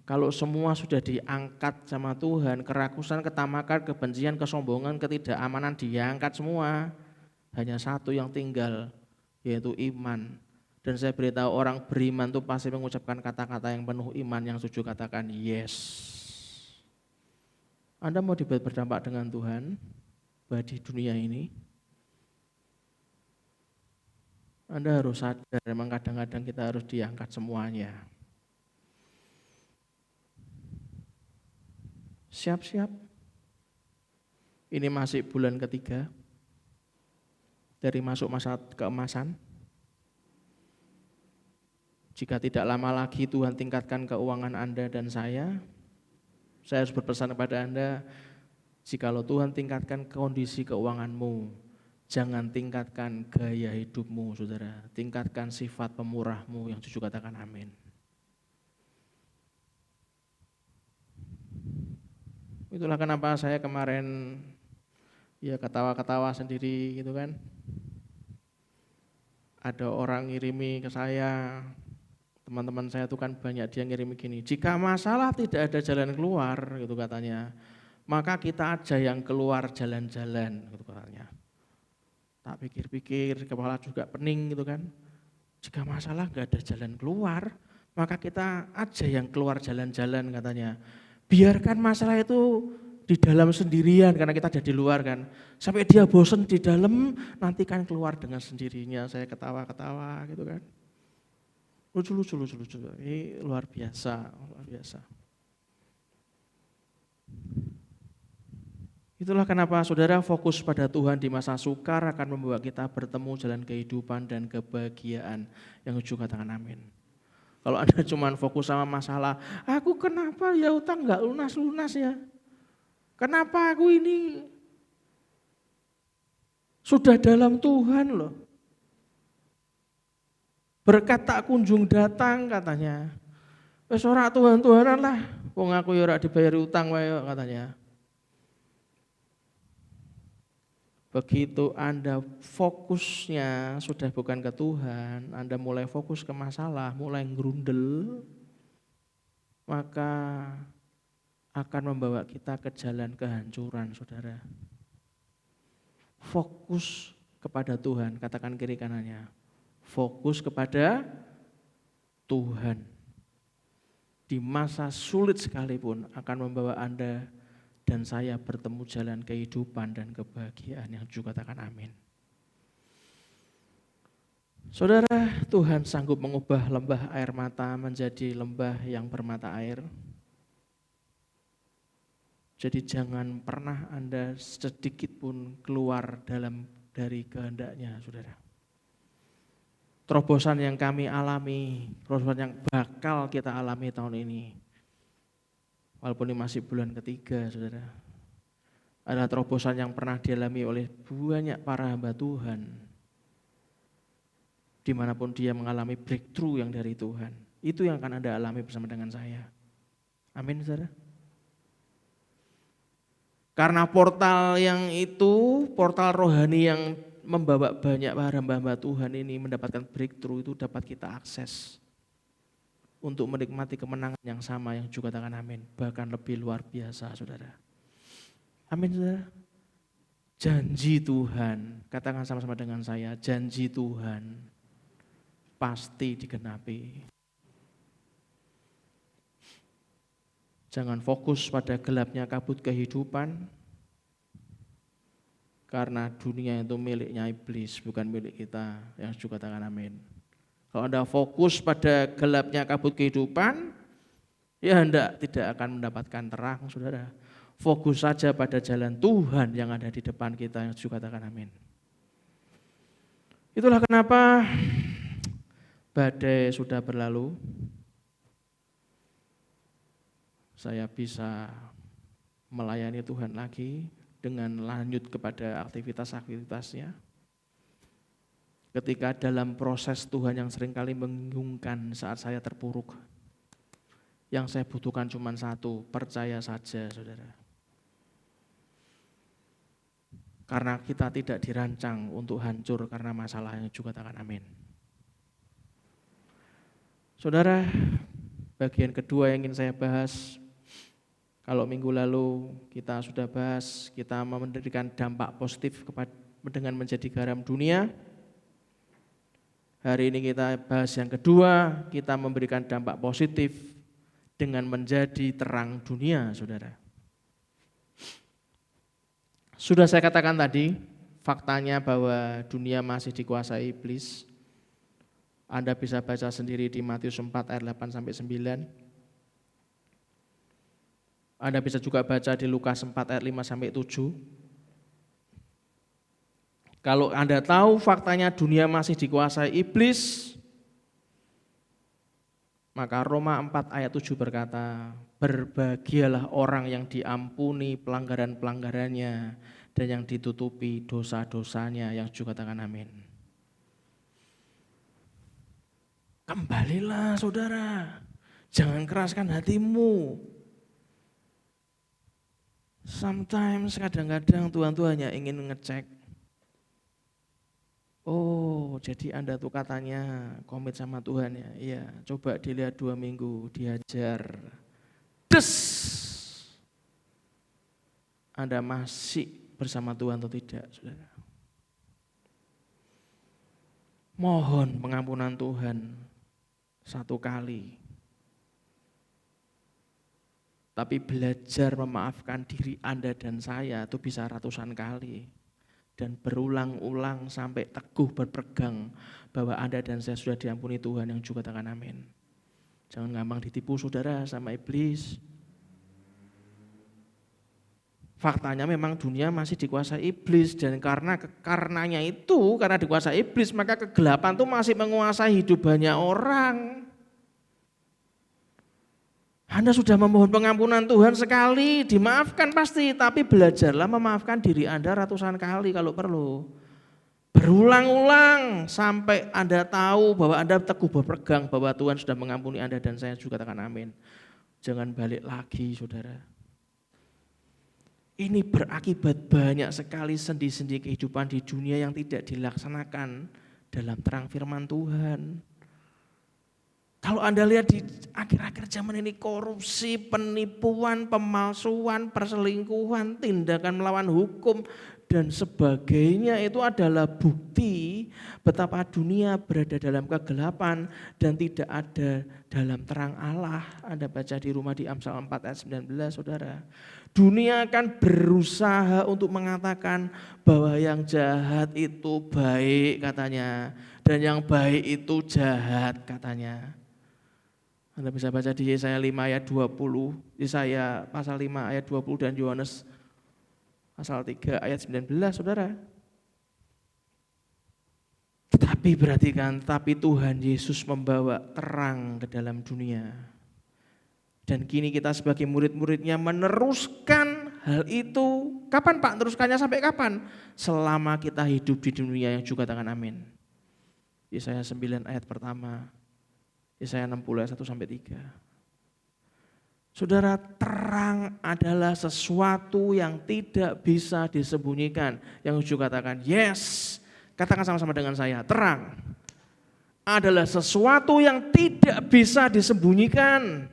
C: kalau semua sudah diangkat sama Tuhan, kerakusan, ketamakan, kebencian, kesombongan, ketidakamanan diangkat semua, hanya satu yang tinggal, yaitu iman. Dan saya beritahu orang beriman itu pasti mengucapkan kata-kata yang penuh iman, yang setuju katakan yes. Anda mau berdampak dengan Tuhan di dunia ini? Anda harus sadar, memang kadang-kadang kita harus diangkat semuanya. Siap-siap. Ini masih bulan ketiga dari masuk masa keemasan. Jika tidak lama lagi Tuhan tingkatkan keuangan Anda dan saya harus berpesan kepada Anda, jikalau Tuhan tingkatkan kondisi keuanganmu, jangan tingkatkan gaya hidupmu, saudara. Tingkatkan sifat pemurahmu, yang jujur katakan amin. Itulah kenapa saya kemarin ya ketawa-ketawa sendiri gitu kan. Ada orang ngirimi ke saya, teman-teman saya itu kan banyak, dia ngirimi gini, jika masalah tidak ada jalan keluar gitu katanya, maka kita aja yang keluar jalan-jalan gitu katanya. Tak pikir-pikir, kepala juga pening gitu kan. Jika masalah gak ada jalan keluar, maka kita aja yang keluar jalan-jalan katanya. Biarkan masalah itu di dalam sendirian, karena kita ada di luar kan. Sampai dia bosan di dalam, nanti kan keluar dengan sendirinya. Saya ketawa-ketawa gitu kan. Lucu. Ini luar biasa. Itulah kenapa saudara fokus pada Tuhan di masa sukar akan membawa kita bertemu jalan kehidupan dan kebahagiaan. Yang juga katakan amin. Kalau Anda cuma fokus sama masalah, aku kenapa ya utang gak lunas-lunas ya? Kenapa aku ini? Sudah dalam Tuhan loh. Berkat tak kunjung datang katanya. Wes ora Tuhan-Tuhanan lah, wong aku ya ora dibayari utang wae katanya. Begitu Anda fokusnya sudah bukan ke Tuhan, Anda mulai fokus ke masalah, mulai ngerundel, maka akan membawa kita ke jalan kehancuran, saudara. Fokus kepada Tuhan, katakan kiri kanannya. Fokus kepada Tuhan. Di masa sulit sekalipun akan membawa Anda dan saya bertemu jalan kehidupan dan kebahagiaan yang juga katakan amin. Saudara, Tuhan sanggup mengubah lembah air mata menjadi lembah yang bermata air. Jadi jangan pernah Anda sedikit pun keluar dari kehendaknya, saudara. Terobosan yang kami alami, terobosan yang bakal kita alami tahun ini, walaupun ini masih bulan ketiga, saudara, adalah terobosan yang pernah dialami oleh banyak para hamba Tuhan. Dimanapun dia mengalami breakthrough yang dari Tuhan, itu yang akan Anda alami bersama dengan saya. Amin, saudara. Karena portal yang itu, portal rohani yang membawa banyak para hamba Tuhan ini mendapatkan breakthrough itu dapat kita akses untuk menikmati kemenangan yang sama yang juga katakan amin. Bahkan lebih luar biasa, saudara. Amin, saudara. Janji Tuhan, katakan sama-sama dengan saya, janji Tuhan pasti digenapi. Jangan fokus pada gelapnya kabut kehidupan, karena dunia itu miliknya iblis, bukan milik kita, yang juga katakan amin. Kalau Anda fokus pada gelapnya kabut kehidupan, ya Anda tidak akan mendapatkan terang, saudara. Fokus saja pada jalan Tuhan yang ada di depan kita, yang juga katakan amin. Itulah kenapa badai sudah berlalu, saya bisa melayani Tuhan lagi dengan lanjut kepada aktivitas-aktivitasnya. Ketika dalam proses Tuhan yang seringkali membingungkan saat saya terpuruk, yang saya butuhkan cuma satu, percaya saja, saudara. Karena kita tidak dirancang untuk hancur karena masalah, yang juga katakan amin. Saudara, bagian kedua yang ingin saya bahas, kalau minggu lalu kita sudah bahas, kita memberikan dampak positif dengan menjadi garam dunia. Hari ini kita bahas yang kedua, kita memberikan dampak positif dengan menjadi terang dunia, saudara. Sudah saya katakan tadi, faktanya bahwa dunia masih dikuasai iblis. Anda bisa baca sendiri di Matius 4 ayat 8-9. Anda bisa juga baca di Lukas 4 ayat 5-7. Kalau Anda tahu faktanya dunia masih dikuasai iblis, maka Roma 4 ayat 7 berkata, berbahagialah orang yang diampuni pelanggaran-pelanggarannya dan yang ditutupi dosa-dosanya, yang juga katakan amin. Kembalilah, saudara, jangan keraskan hatimu. Sometimes kadang-kadang Tuhan tuh hanya ingin ngecek. Oh, jadi Anda tuh katanya komit sama Tuhan ya. Iya, coba dilihat 2 minggu, diajar. Des! Anda masih bersama Tuhan atau tidak, saudara? Mohon pengampunan Tuhan 1 kali. Tapi belajar memaafkan diri Anda dan saya itu bisa ratusan kali. Dan berulang-ulang sampai teguh berpegang bahwa Anda dan saya sudah diampuni Tuhan, yang juga katakan amin. Jangan gampang ditipu, saudara, sama iblis. Faktanya memang dunia masih dikuasai iblis, dan karenanya itu, karena dikuasai iblis, maka kegelapan itu masih menguasai hidup banyak orang. Anda sudah memohon pengampunan Tuhan sekali, dimaafkan pasti, tapi belajarlah memaafkan diri Anda ratusan kali kalau perlu. Berulang-ulang sampai Anda tahu bahwa Anda teguh berpegang bahwa Tuhan sudah mengampuni Anda dan saya juga katakan amin. Jangan balik lagi, saudara. Ini berakibat banyak sekali sendi-sendi kehidupan di dunia yang tidak dilaksanakan dalam terang firman Tuhan. Kalau Anda lihat di akhir-akhir zaman ini korupsi, penipuan, pemalsuan, perselingkuhan, tindakan melawan hukum dan sebagainya itu adalah bukti betapa dunia berada dalam kegelapan dan tidak ada dalam terang Allah. Anda baca di rumah di Amsal 4 ayat 19, saudara. Dunia akan berusaha untuk mengatakan bahwa yang jahat itu baik katanya. Dan yang baik itu jahat katanya. Anda bisa baca di Yesaya 5 ayat 20, Yesaya pasal 5 ayat 20 dan Yohanes pasal 3 ayat 19, saudara. Tetapi perhatikan, tapi Tuhan Yesus membawa terang ke dalam dunia. Dan kini kita sebagai murid-muridnya meneruskan hal itu. Kapan Pak teruskannya, sampai kapan? Selama kita hidup di dunia yang juga katakan amin. Yesaya 9 ayat pertama. Yesaya 60 ayat 1 sampai 3. Saudara, terang adalah sesuatu yang tidak bisa disembunyikan. Yang juga katakan yes. Katakan sama-sama dengan saya, terang adalah sesuatu yang tidak bisa disembunyikan.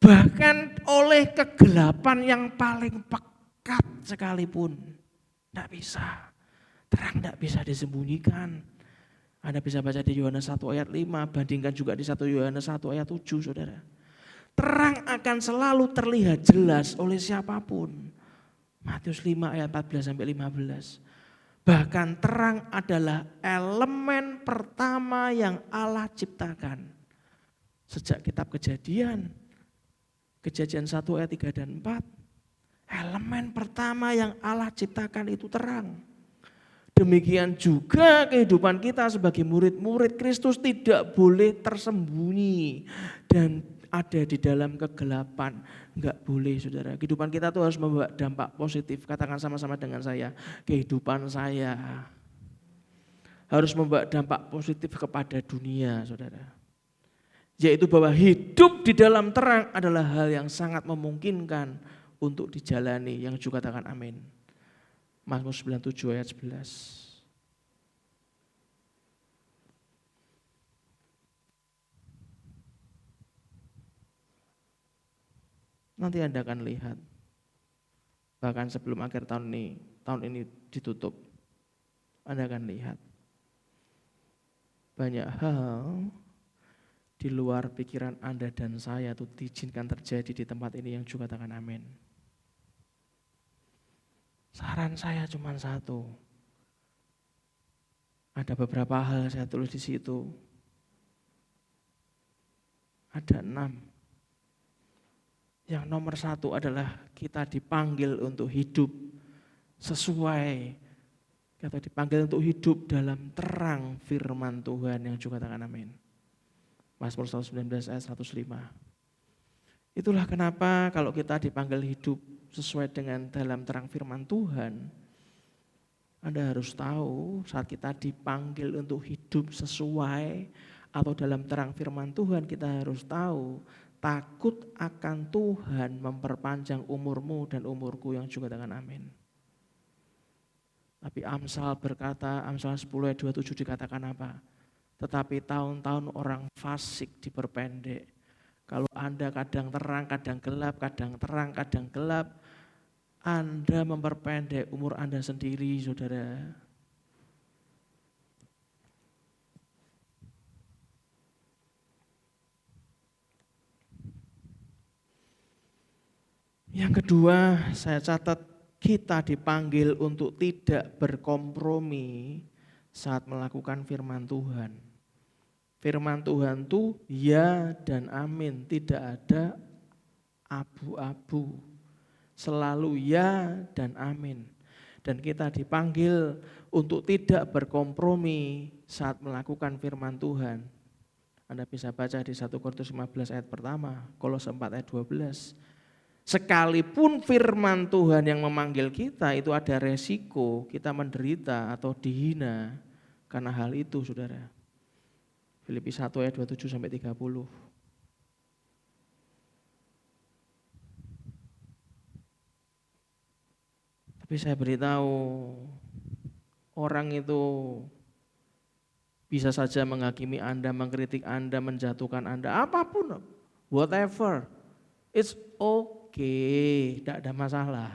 C: Bahkan oleh kegelapan yang paling pekat sekalipun. Tidak bisa. Terang tidak bisa disembunyikan. Anda bisa baca di Yohanes 1 ayat 5, bandingkan juga di 1 Yohanes 1 ayat 7, saudara. Terang akan selalu terlihat jelas oleh siapapun. Matius 5 ayat 14 sampai 15. Bahkan terang adalah elemen pertama yang Allah ciptakan. Sejak kitab Kejadian 1 ayat 3 dan 4. Elemen pertama yang Allah ciptakan itu terang. Demikian juga kehidupan kita sebagai murid-murid Kristus tidak boleh tersembunyi dan ada di dalam kegelapan. Enggak boleh, saudara. Kehidupan kita tuh harus membawa dampak positif. Katakan sama-sama dengan saya, kehidupan saya harus membawa dampak positif kepada dunia, saudara. Yaitu bahwa hidup di dalam terang adalah hal yang sangat memungkinkan untuk dijalani. Yang juga katakan amin. Mazmur 97 ayat 11. Nanti Anda akan lihat, bahkan sebelum akhir tahun ini ditutup, Anda akan lihat banyak hal di luar pikiran Anda dan saya itu diizinkan terjadi di tempat ini. Yang juga katakan amin. Saran saya cuma satu. Ada beberapa hal saya tulis di situ. Ada 6. Yang nomor 1 adalah kita dipanggil untuk hidup sesuai. Kita dipanggil untuk hidup dalam terang firman Tuhan. Yang juga katakan amin. Mazmur 119 ayat 105. Itulah kenapa kalau kita dipanggil hidup sesuai dengan dalam terang firman Tuhan, Anda harus tahu saat kita dipanggil untuk hidup sesuai atau dalam terang firman Tuhan, kita harus tahu takut akan Tuhan memperpanjang umurmu dan umurku. Yang juga katakan amin. Tapi Amsal berkata, Amsal 10 ayat 27 dikatakan apa? Tetapi tahun-tahun orang fasik diperpendek. Kalau Anda kadang terang, kadang gelap, kadang terang, kadang gelap, Anda memperpendek umur Anda sendiri, saudara. Yang kedua, saya catat, kita dipanggil untuk tidak berkompromi saat melakukan firman Tuhan. Firman Tuhan itu ya dan amin, tidak ada abu-abu. Selalu ya dan amin. Dan kita dipanggil untuk tidak berkompromi saat melakukan firman Tuhan. Anda bisa baca di 1 Korintus 15 ayat pertama, Kolose 4 ayat 12. Sekalipun firman Tuhan yang memanggil kita itu ada resiko kita menderita atau dihina karena hal itu, saudara. Filipi 1 ayat 27 sampai 30. Tapi saya beritahu, orang itu bisa saja menghakimi Anda, mengkritik Anda, menjatuhkan Anda, apapun, whatever. It's okay, tidak ada masalah.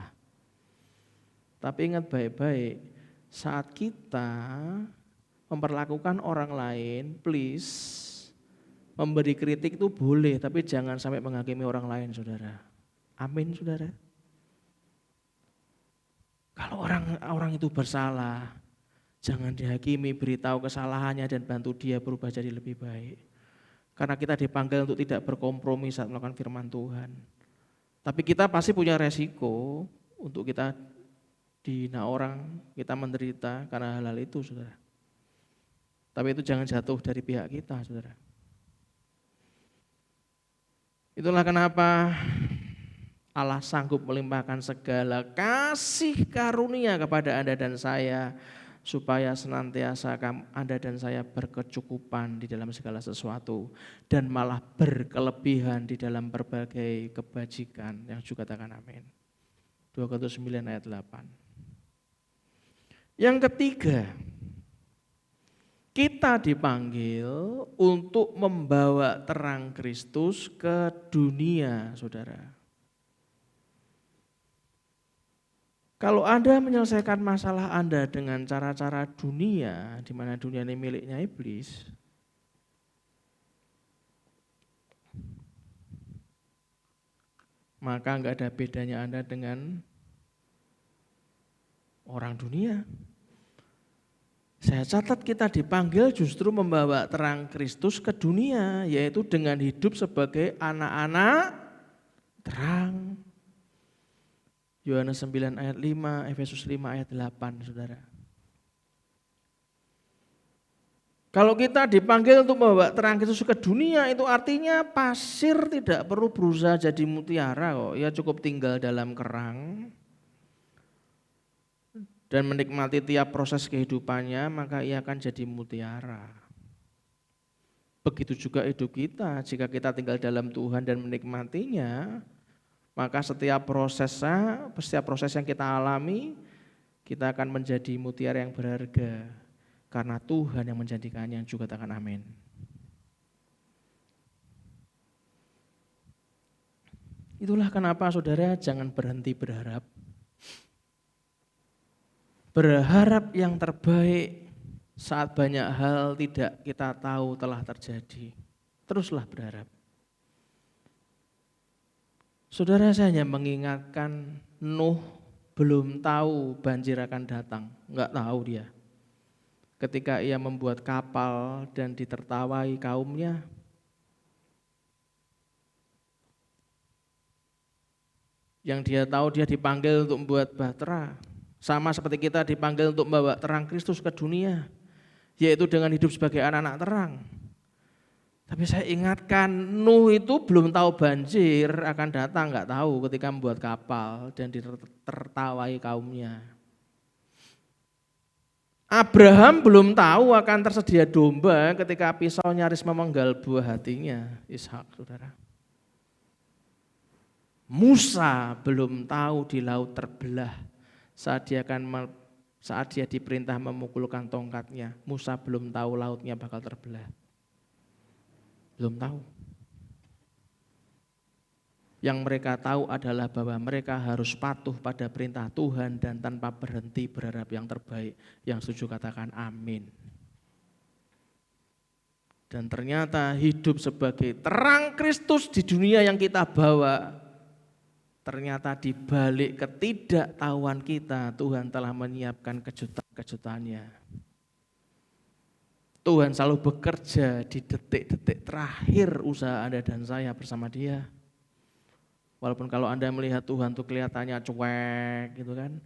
C: Tapi ingat baik-baik, saat kita memperlakukan orang lain, please, memberi kritik itu boleh, tapi jangan sampai menghakimi orang lain, saudara. Amin, saudara. Kalau orang itu bersalah, jangan dihakimi, beritahu kesalahannya dan bantu dia berubah jadi lebih baik. Karena kita dipanggil untuk tidak berkompromi saat melakukan firman Tuhan. Tapi kita pasti punya resiko untuk kita dihina orang, kita menderita karena hal-hal itu, saudara. Tapi itu jangan jatuh dari pihak kita, saudara. Itulah kenapa Allah sanggup melimpahkan segala kasih karunia kepada Anda dan saya, supaya senantiasa Anda dan saya berkecukupan di dalam segala sesuatu, dan malah berkelebihan di dalam berbagai kebajikan. Yang juga katakan amin. 2 Korintus 9 ayat 8. Yang ketiga, kita dipanggil untuk membawa terang Kristus ke dunia, saudara. Kalau Anda menyelesaikan masalah Anda dengan cara-cara dunia, di mana dunia ini miliknya iblis, maka enggak ada bedanya Anda dengan orang dunia. Saya catat kita dipanggil justru membawa terang Kristus ke dunia, yaitu dengan hidup sebagai anak-anak terang. Yohanes 9 ayat 5, Efesus 5 ayat 8, saudara. Kalau kita dipanggil untuk membawa terang Kristus ke dunia, itu artinya pasir tidak perlu berusaha jadi mutiara kok. Ya cukup tinggal dalam kerang dan menikmati tiap proses kehidupannya, maka ia akan jadi mutiara. Begitu juga hidup kita, jika kita tinggal dalam Tuhan dan menikmatinya, maka setiap proses yang kita alami, kita akan menjadi mutiara yang berharga. Karena Tuhan yang menjadikannya, yang juga katakan amin. Itulah kenapa saudara jangan berhenti berharap. Berharap yang terbaik saat banyak hal tidak kita tahu telah terjadi. Teruslah berharap. Saudara, saya hanya mengingatkan Nuh belum tahu banjir akan datang, enggak tahu dia. Ketika ia membuat kapal dan ditertawai kaumnya, yang dia tahu dia dipanggil untuk membuat bahtera, sama seperti kita dipanggil untuk membawa terang Kristus ke dunia, yaitu dengan hidup sebagai anak-anak terang. Tapi saya ingatkan, Nuh itu belum tahu banjir akan datang, enggak tahu ketika membuat kapal dan ditertawai kaumnya. Abraham belum tahu akan tersedia domba ketika pisau nyaris memenggal buah hatinya, Ishak, saudara. Musa belum tahu di laut terbelah saat dia diperintah memukulkan tongkatnya. Musa belum tahu lautnya bakal terbelah. Belum tahu. Yang mereka tahu adalah bahwa mereka harus patuh pada perintah Tuhan dan tanpa berhenti berharap yang terbaik. Yang setuju katakan amin. Dan ternyata hidup sebagai terang Kristus di dunia yang kita bawa, ternyata di balik ketidaktahuan kita, Tuhan telah menyiapkan kejutan-kejutannya. Tuhan selalu bekerja di detik-detik terakhir usaha Anda dan saya bersama Dia. Walaupun kalau Anda melihat Tuhan tuh kelihatannya cuek gitu kan.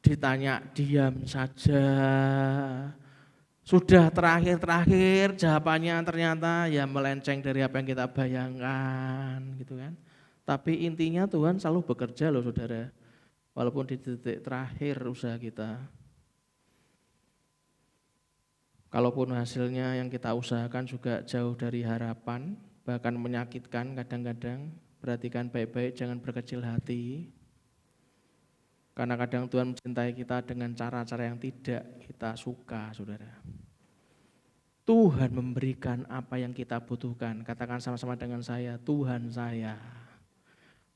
C: Ditanya diam saja. Sudah terakhir jawabannya ternyata ya melenceng dari apa yang kita bayangkan gitu kan. Tapi intinya Tuhan selalu bekerja loh saudara. Walaupun di detik terakhir usaha kita. Kalaupun hasilnya yang kita usahakan juga jauh dari harapan, bahkan menyakitkan kadang-kadang, perhatikan baik-baik, jangan berkecil hati. Karena kadang Tuhan mencintai kita dengan cara-cara yang tidak kita suka, saudara. Tuhan memberikan apa yang kita butuhkan. Katakan sama-sama dengan saya, Tuhan saya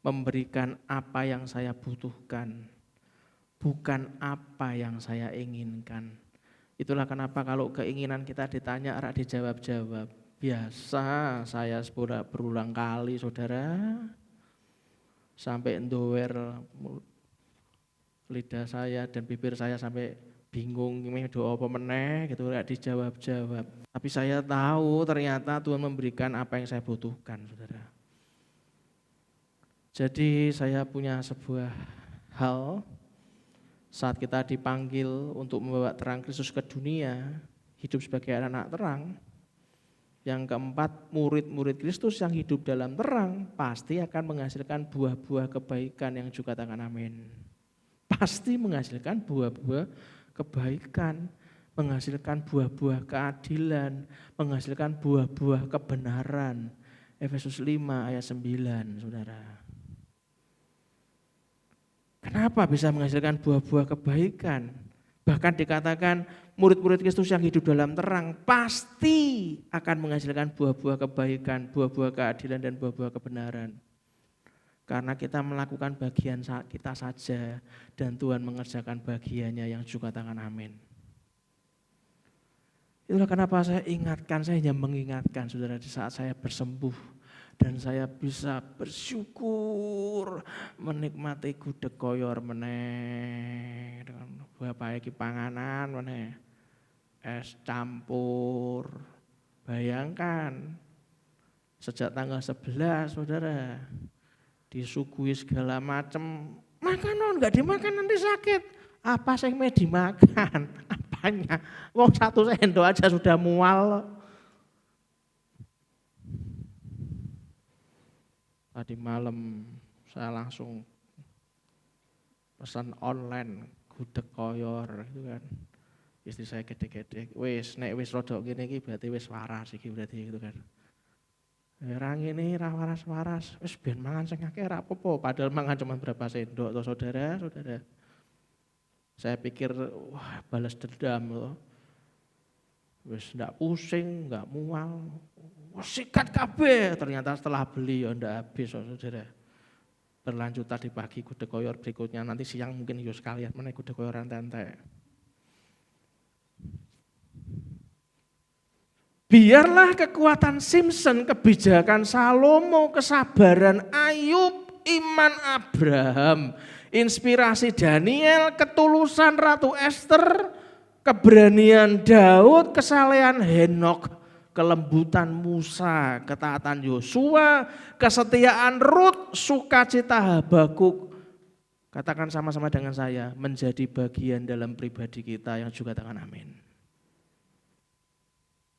C: memberikan apa yang saya butuhkan, bukan apa yang saya inginkan. Itulah kenapa kalau keinginan kita ditanya, rak dijawab-jawab. Biasa saya berulang kali, saudara, sampai ndower lidah saya dan bibir saya sampai bingung, ini doa apa meneh gitu, rak dijawab-jawab. Tapi saya tahu ternyata Tuhan memberikan apa yang saya butuhkan, saudara. Jadi saya punya sebuah hal. Saat kita dipanggil untuk membawa terang Kristus ke dunia, hidup sebagai anak terang. Yang keempat, murid-murid Kristus yang hidup dalam terang pasti akan menghasilkan buah-buah kebaikan, yang juga katakan amin. Pasti menghasilkan buah-buah kebaikan, menghasilkan buah-buah keadilan, menghasilkan buah-buah kebenaran. Efesus 5 ayat 9, saudara. Kenapa bisa menghasilkan buah-buah kebaikan? Bahkan dikatakan murid-murid Kristus yang hidup dalam terang pasti akan menghasilkan buah-buah kebaikan, buah-buah keadilan dan buah-buah kebenaran. Karena kita melakukan bagian kita saja dan Tuhan mengerjakan bagiannya, yang juga katakan amin. Itulah kenapa saya hanya mengingatkan saudara di saat saya bersembuh. Dan saya bisa bersyukur menikmati gudeg koyor meneh dengan buah iki panganan meneh, es campur. Bayangkan sejak tanggal 11 saudara disuguhi segala macam makanan, enggak dimakan nanti sakit. Apa sih yang mau dimakan? Apanya? Wong 1 sendok aja sudah mual. Tadi malam saya langsung pesan online gudeg koyor gitu kan. Istri saya gede-gede, nek wis rodok gini iki berarti wis waras iki berarti gitu kan. Ra ngene ra waras-waras, wis ben mangan sing akeh ra apa-apa, padahal mangan cuma berapa sendok toh saudara. Saya pikir wah balas dendam loh. Wis ndak pusing, nggak mual. Sikat kabeh, ternyata setelah beli ya ndak habis, saudara. Berlanjut tadi pagi gudeg koyor berikutnya, nanti siang mungkin yo sekalian meneh gudeg koyoran tente. Biarlah kekuatan Simpson, kebijakan Salomo, kesabaran Ayub, iman Abraham, inspirasi Daniel, ketulusan Ratu Esther, keberanian Daud, kesalehan Henokh, kelembutan Musa, ketaatan Yosua, kesetiaan Rut, sukacita Habakuk. Katakan sama-sama dengan saya, menjadi bagian dalam pribadi kita, yang juga katakan amin.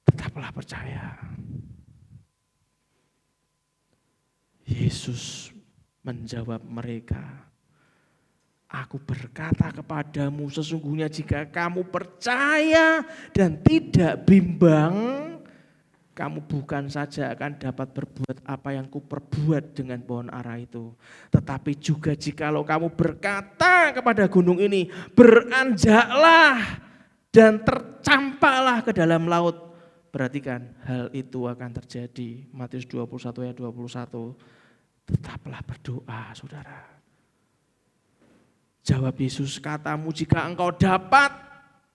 C: Tetaplah percaya. Yesus menjawab mereka, aku berkata kepadamu, sesungguhnya jika kamu percaya dan tidak bimbang, kamu bukan saja akan dapat berbuat apa yang kuperbuat dengan pohon ara itu, tetapi juga jikalau kamu berkata kepada gunung ini, beranjaklah dan tercampaklah ke dalam laut, perhatikan hal itu akan terjadi. Matius 21 ayat 21. Tetaplah berdoa, saudara. Jawab Yesus, katamu jika engkau dapat,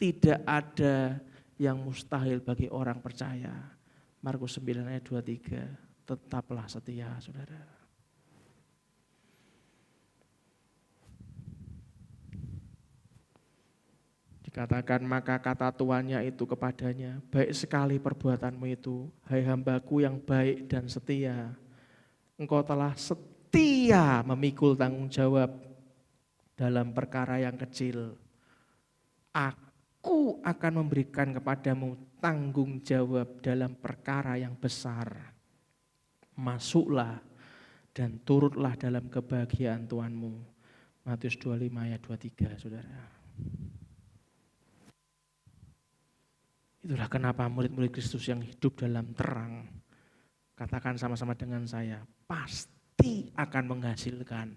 C: tidak ada yang mustahil bagi orang percaya. Markus 9 ayat 23, tetaplah setia, saudara. Dikatakan maka kata tuannya itu kepadanya, baik sekali perbuatanmu itu, hai hambaku yang baik dan setia. Engkau telah setia memikul tanggung jawab dalam perkara yang kecil. Aku akan memberikan kepadamu tanggung jawab dalam perkara yang besar. Masuklah dan turutlah dalam kebahagiaan Tuhanmu. Matius 25 ayat 23, saudara. Itulah kenapa murid-murid Kristus yang hidup dalam terang, katakan sama-sama dengan saya, pasti akan menghasilkan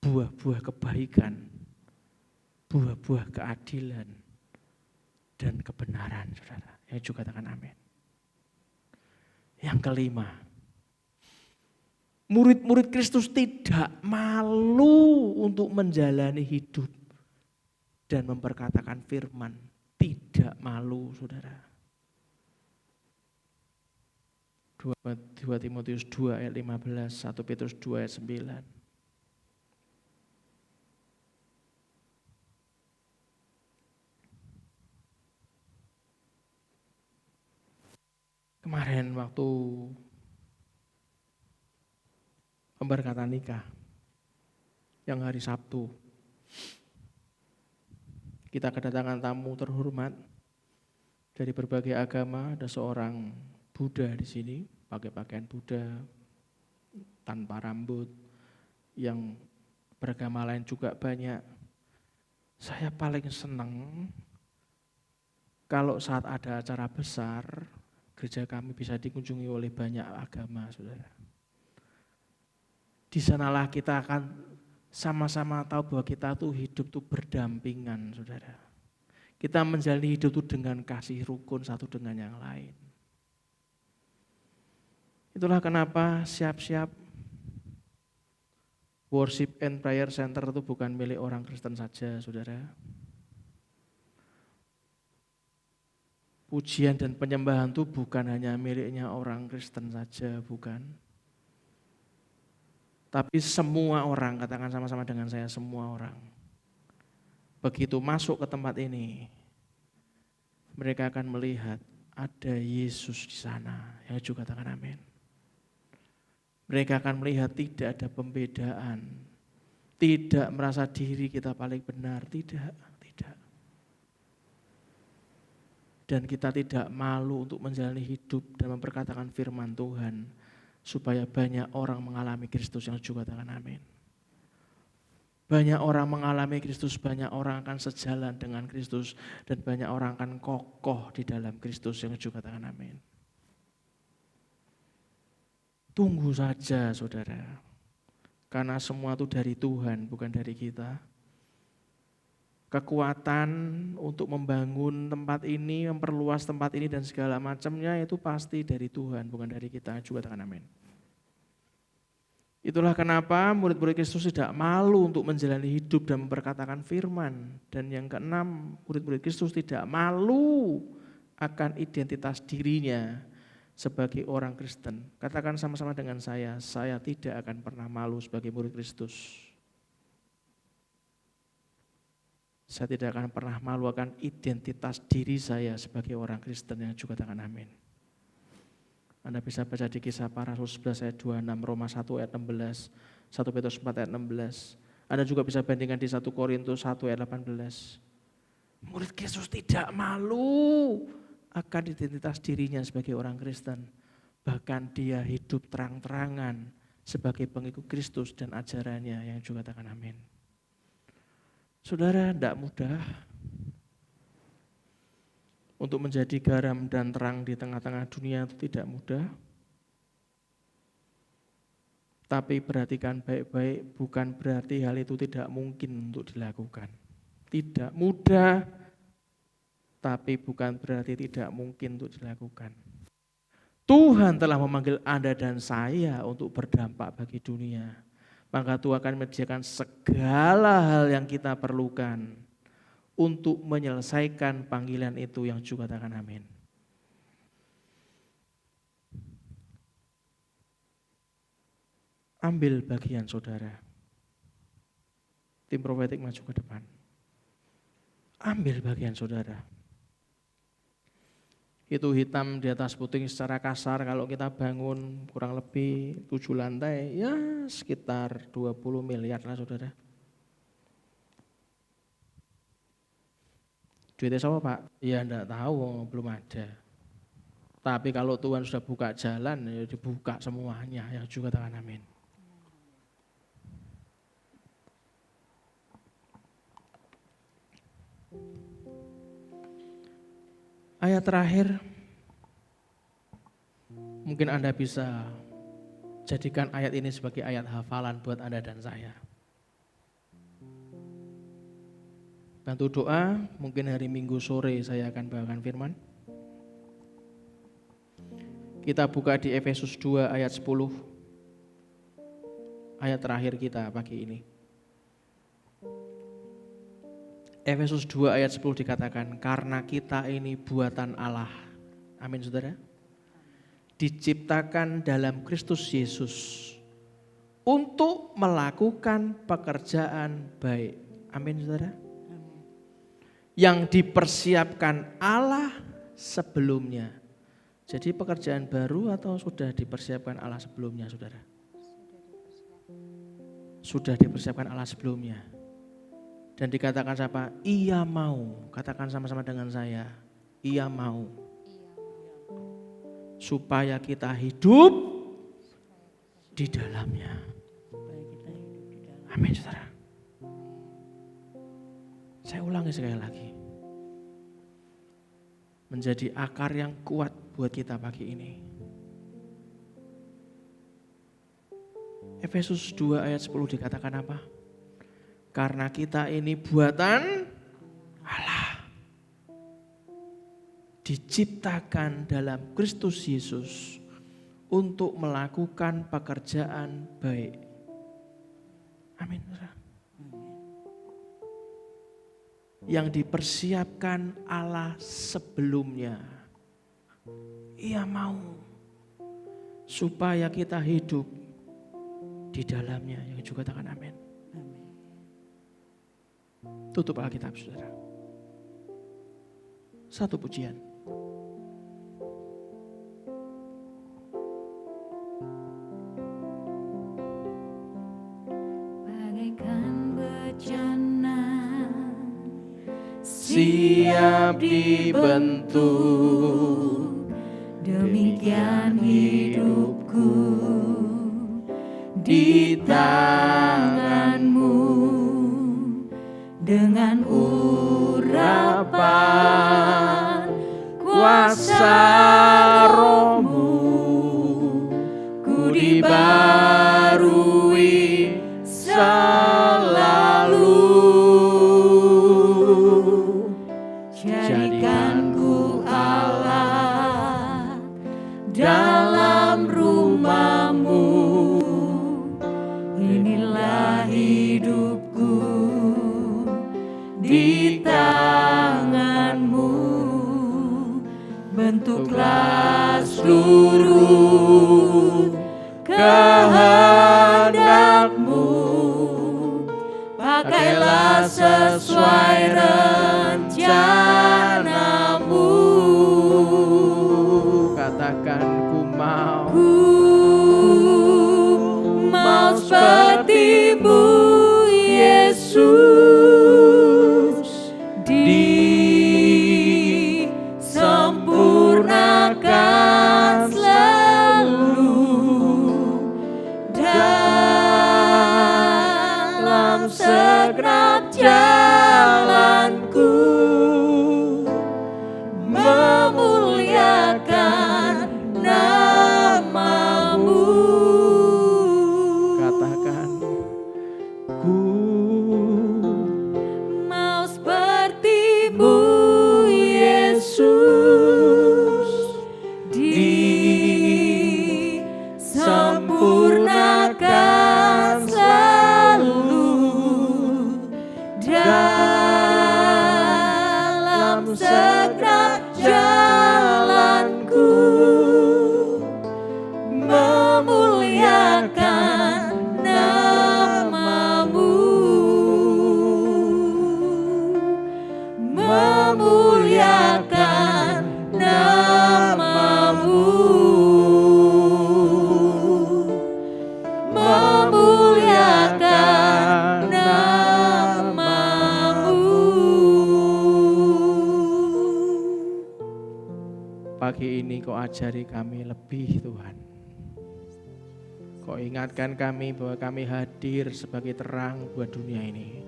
C: buah-buah kebaikan, buah-buah keadilan, dan kebenaran, saudara. Yang juga katakan amin. Yang kelima, murid-murid Kristus tidak malu untuk menjalani hidup dan memperkatakan firman. Tidak malu, saudara. 2 Timotius 2 ayat 15, 1 Petrus 2 ayat 9. Kemarin waktu pemberkatan nikah, yang hari Sabtu, kita kedatangan tamu terhormat dari berbagai agama. Ada seorang Buddha di sini, pakai pakaian Buddha, tanpa rambut, yang beragama lain juga banyak. Saya paling senang kalau saat ada acara besar, gereja kami bisa dikunjungi oleh banyak agama, saudara. Di sanalah kita akan sama-sama tahu bahwa kita tuh hidup tuh berdampingan, saudara. Kita menjalani hidup tuh dengan kasih rukun satu dengan yang lain. Itulah kenapa siap-siap worship and prayer center itu bukan milik orang Kristen saja, saudara. Pujian dan penyembahan itu bukan hanya miliknya orang Kristen saja, bukan. Tapi semua orang, katakan sama-sama dengan saya, semua orang. Begitu masuk ke tempat ini, mereka akan melihat ada Yesus di sana, yang juga katakan amin. Mereka akan melihat tidak ada pembedaan, tidak merasa diri kita paling benar, tidak. Dan kita tidak malu untuk menjalani hidup dan memperkatakan firman Tuhan, supaya banyak orang mengalami Kristus, yang juga katakan amin. Banyak orang mengalami Kristus, banyak orang akan sejalan dengan Kristus, dan banyak orang akan kokoh di dalam Kristus, yang juga katakan amin. Tunggu saja, saudara, karena semua itu dari Tuhan, bukan dari kita. Kekuatan untuk membangun tempat ini, memperluas tempat ini dan segala macamnya itu pasti dari Tuhan, bukan dari kita, juga katakan amin. Itulah kenapa murid-murid Kristus tidak malu untuk menjalani hidup dan memperkatakan firman. Dan yang keenam, murid-murid Kristus tidak malu akan identitas dirinya sebagai orang Kristen. Katakan sama-sama dengan saya tidak akan pernah malu sebagai murid Kristus. Saya tidak akan pernah malu akan identitas diri saya sebagai orang Kristen, yang juga katakan amin. Anda bisa baca di Kisah Para Rasul 11 ayat 26, Roma 1 ayat 16, 1 Petrus 4 ayat 16. Anda juga bisa bandingkan di 1 Korintus 1 ayat 18. Murid Yesus tidak malu akan identitas dirinya sebagai orang Kristen. Bahkan dia hidup terang-terangan sebagai pengikut Kristus dan ajarannya, yang juga katakan amin. Saudara, tidak mudah untuk menjadi garam dan terang di tengah-tengah dunia, itu tidak mudah. Tapi perhatikan baik-baik, bukan berarti hal itu tidak mungkin untuk dilakukan. Tidak mudah, tapi bukan berarti tidak mungkin untuk dilakukan. Tuhan telah memanggil Anda dan saya untuk berdampak bagi dunia. Maka Tuhan akan menyediakan segala hal yang kita perlukan untuk menyelesaikan panggilan itu, yang juga katakan amin. Ambil bagian, saudara. Tim profetik maju ke depan. Ambil bagian, saudara. Itu hitam di atas putih secara kasar, kalau kita bangun kurang lebih 7 lantai, ya sekitar 20 miliar lah, saudara. Duitnya siapa, Pak? Ya enggak tahu, belum ada. Tapi kalau Tuhan sudah buka jalan, ya dibuka semuanya, yang juga katakan amin. Ayat terakhir, mungkin Anda bisa jadikan ayat ini sebagai ayat hafalan buat Anda dan saya. Bantu doa, mungkin hari Minggu sore saya akan bawakan firman. Kita buka di Efesus 2 ayat 10. Ayat terakhir kita pagi ini. Efesus 2 ayat 10 dikatakan, karena kita ini buatan Allah. Amin saudara. Diciptakan dalam Kristus Yesus untuk melakukan pekerjaan baik. Amin saudara. Yang dipersiapkan Allah sebelumnya. Jadi pekerjaan baru atau sudah dipersiapkan Allah sebelumnya saudara? Sudah dipersiapkan Allah sebelumnya. Dan dikatakan siapa? Ia mau. Katakan sama-sama dengan saya. Ia mau. Supaya kita hidup di dalamnya. Amin saudara. Saya ulangi sekali lagi. Menjadi akar yang kuat buat kita pagi ini. Efesus 2 ayat 10 dikatakan apa? Karena kita ini buatan Allah. Diciptakan dalam Kristus Yesus untuk melakukan pekerjaan baik. Amin. Yang dipersiapkan Allah sebelumnya. Ia mau supaya kita hidup di dalamnya. Yang juga katakan amin. Tutup Alkitab saudara. Satu pujian.
B: Bagaikan bejana
C: Siap dibentuk,
B: demikian hidupku
C: di
B: tanganmu dengan urapan kuasa rohmu ku dibarui selalu. Jadikan ku Allah dalam rumahmu, inilah hidupku di tanganmu. Bentuklah seluruh kehendakmu, pakailah sesuai rencanamu.
C: katakan ku mau.
B: Ku mau seperti-Mu Yesus, disempurnakan selalu dalam segenap jalanku, memuliakan nama-Mu.
C: Katakan ku
B: Mau seperti-Mu Yesus, disempurnakan selalu dalam segenap jalanku, memuliakan nama-Mu, memuliakan nama-Mu, memuliakan nama-Mu.
C: pagi ini Kau ajari kami lebih Tuhan. Kau ingatkan kami bahwa kami hadir sebagai terang buat dunia ini.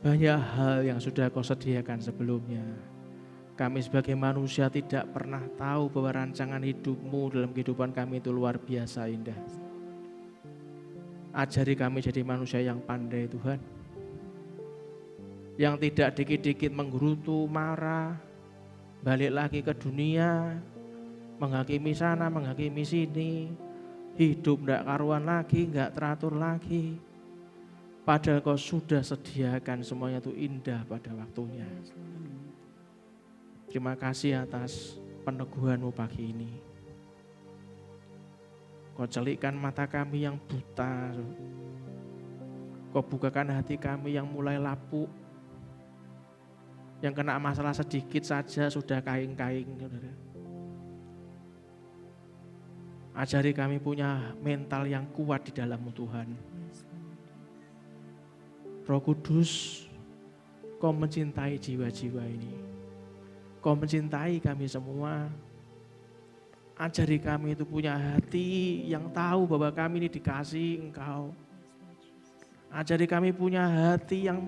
C: Banyak hal yang sudah Kau sediakan sebelumnya. Kami sebagai manusia tidak pernah tahu bahwa rancangan hidup-Mu dalam kehidupan kami itu luar biasa indah. Ajari kami jadi manusia yang pandai Tuhan. Yang tidak dikit-dikit menggerutu, marah, balik lagi ke dunia, menghakimi sana, menghakimi sini, hidup tidak karuan lagi, nggak teratur lagi. Padahal Kau sudah sediakan semuanya itu indah pada waktunya. Terima kasih atas peneguhan-Mu pagi ini. Kau celikkan mata kami yang buta. Kau bukakan hati kami yang mulai lapuk. Yang kena masalah sedikit saja sudah kaing-kaing. Ajari kami punya mental yang kuat di dalam-Mu Tuhan. Roh Kudus, Kau mencintai jiwa-jiwa ini. Kau mencintai kami semua. Ajari kami itu punya hati yang tahu bahwa kami ini dikasihi Engkau. Ajari kami punya hati yang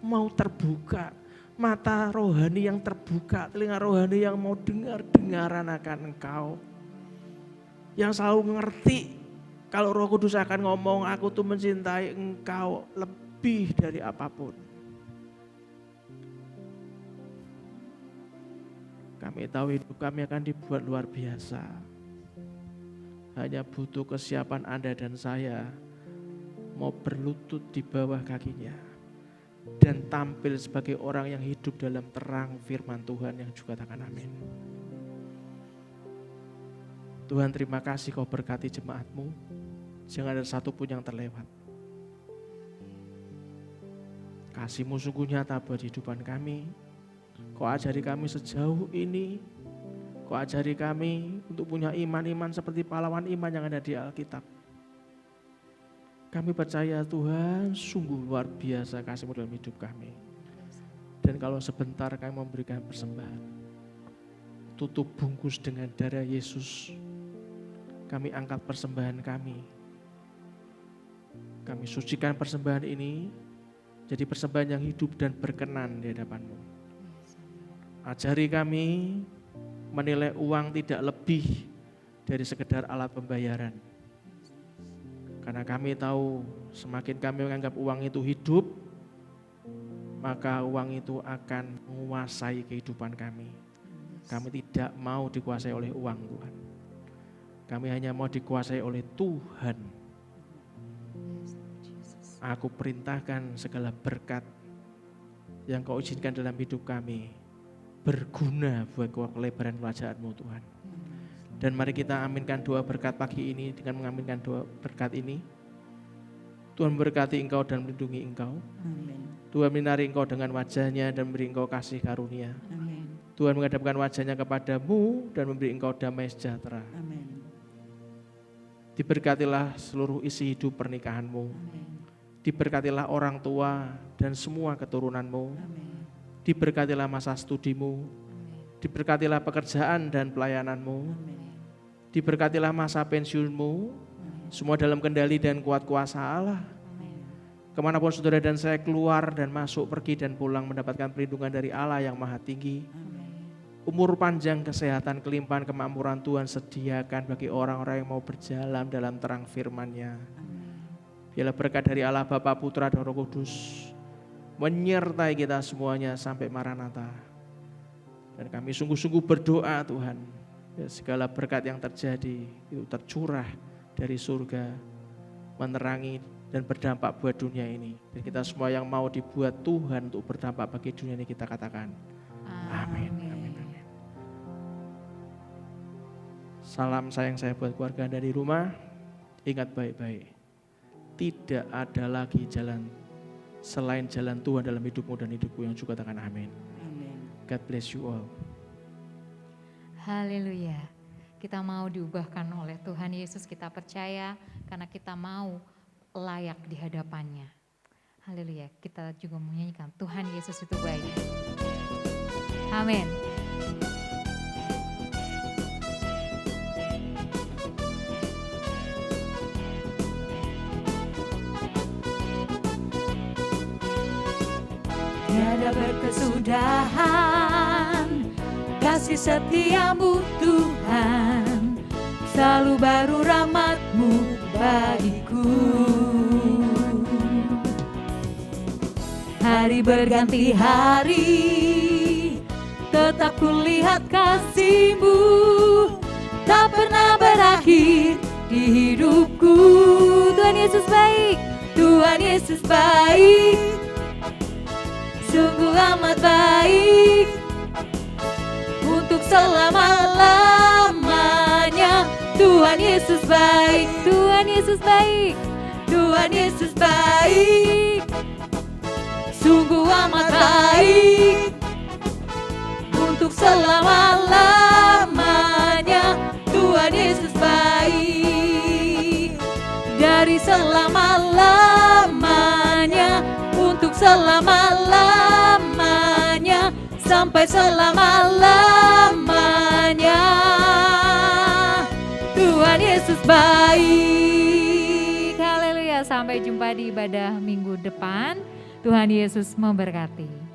C: mau terbuka. Mata rohani yang terbuka, telinga rohani yang mau dengar-dengaran akan Engkau. Yang selalu ngerti kalau Roh Kudus akan ngomong, aku tuh mencintai Engkau lebih dari apapun. Kami tahu hidup kami akan dibuat luar biasa. Hanya butuh kesiapan Anda dan saya mau berlutut di bawah kakinya dan tampil sebagai orang yang hidup dalam terang firman Tuhan yang juga katakan amin. Tuhan, terima kasih Kau berkati jemaat-Mu. Jangan ada satu pun yang terlewat. Kasih-Mu sungguh nyata buat kehidupan kami. Kau ajari kami sejauh ini. Kau ajari kami untuk punya iman-iman seperti pahlawan iman yang ada di Alkitab. Kami percaya Tuhan sungguh luar biasa kasih-Mu dalam hidup kami. Dan kalau sebentar kami memberikan persembahan, tutup bungkus dengan darah Yesus. Kami angkat persembahan kami. Kami sucikan persembahan ini jadi persembahan yang hidup dan berkenan di hadapan-Mu. Ajari kami menilai uang tidak lebih dari sekedar alat pembayaran. Karena kami tahu semakin kami menganggap uang itu hidup, maka uang itu akan menguasai kehidupan kami. Kami tidak mau dikuasai oleh uang Tuhan. Kami hanya mau dikuasai oleh Tuhan. Aku perintahkan segala berkat yang Kau izinkan dalam hidup kami berguna buat kelebaran kerajaan-Mu Tuhan. Dan mari kita aminkan doa berkat pagi ini dengan mengaminkan doa berkat ini. Tuhan memberkati engkau dan melindungi engkau.
B: Amin.
C: Tuhan menyinari engkau dengan wajahnya dan memberi engkau kasih karunia.
B: Amin.
C: Tuhan menghadapkan wajahnya kepadamu dan memberi engkau damai sejahtera.
B: Amin.
C: Diberkatilah seluruh isi hidup pernikahanmu.
B: Amin.
C: Diberkatilah orang tua dan semua keturunanmu.
B: Amin.
C: Diberkatilah masa studimu. Diberkatilah pekerjaan dan pelayananmu.
B: Amin.
C: Diberkatilah masa pensiunmu. Semua dalam kendali dan kuat kuasa Allah.
B: Amin.
C: Kemanapun saudara dan saya keluar dan masuk, pergi dan pulang mendapatkan perlindungan dari Allah yang maha tinggi.
B: Amin.
C: Umur panjang, kesehatan, kelimpahan, kemakmuran Tuhan sediakan bagi orang-orang yang mau berjalan dalam terang firman-Nya. Biarlah berkat dari Allah Bapa, Putra dan Roh Kudus menyertai kita semuanya sampai Maranatha. Dan kami sungguh-sungguh berdoa Tuhan, ya, segala berkat yang terjadi itu tercurah dari surga, menerangi dan berdampak buat dunia ini. Dan kita semua yang mau dibuat Tuhan untuk berdampak bagi dunia ini, kita katakan amin. Amin. Amin. Salam sayang saya buat keluarga dari rumah. Ingat baik-baik, tidak ada lagi jalan selain jalan Tuhan dalam hidupmu dan hidupku, yang juga katakan amin.
B: Amin.
C: God bless you all.
A: Haleluya. Kita mau diubahkan oleh Tuhan Yesus, kita percaya karena kita mau layak di hadapannya. Haleluya. Kita juga menyanyikan Tuhan Yesus itu baik. Amin.
B: Tiada berkesudahan kasih setiamu Tuhan, selalu baru rahmat-Mu bagiku. Hari berganti hari, tetap kulihat kasih-Mu, tak pernah berakhir di hidupku.
A: Tuhan Yesus baik,
B: Tuhan Yesus baik, sungguh amat baik, untuk selama-lamanya. Tuhan Yesus baik,
A: Tuhan Yesus baik,
B: Tuhan Yesus baik, sungguh amat baik, untuk selama-lamanya. Tuhan Yesus baik, dari selama-lamanya, untuk selama-lamanya, sampai selama-lamanya. Tuhan Yesus baik.
A: haleluya. Sampai jumpa di ibadah minggu depan. Tuhan Yesus memberkati.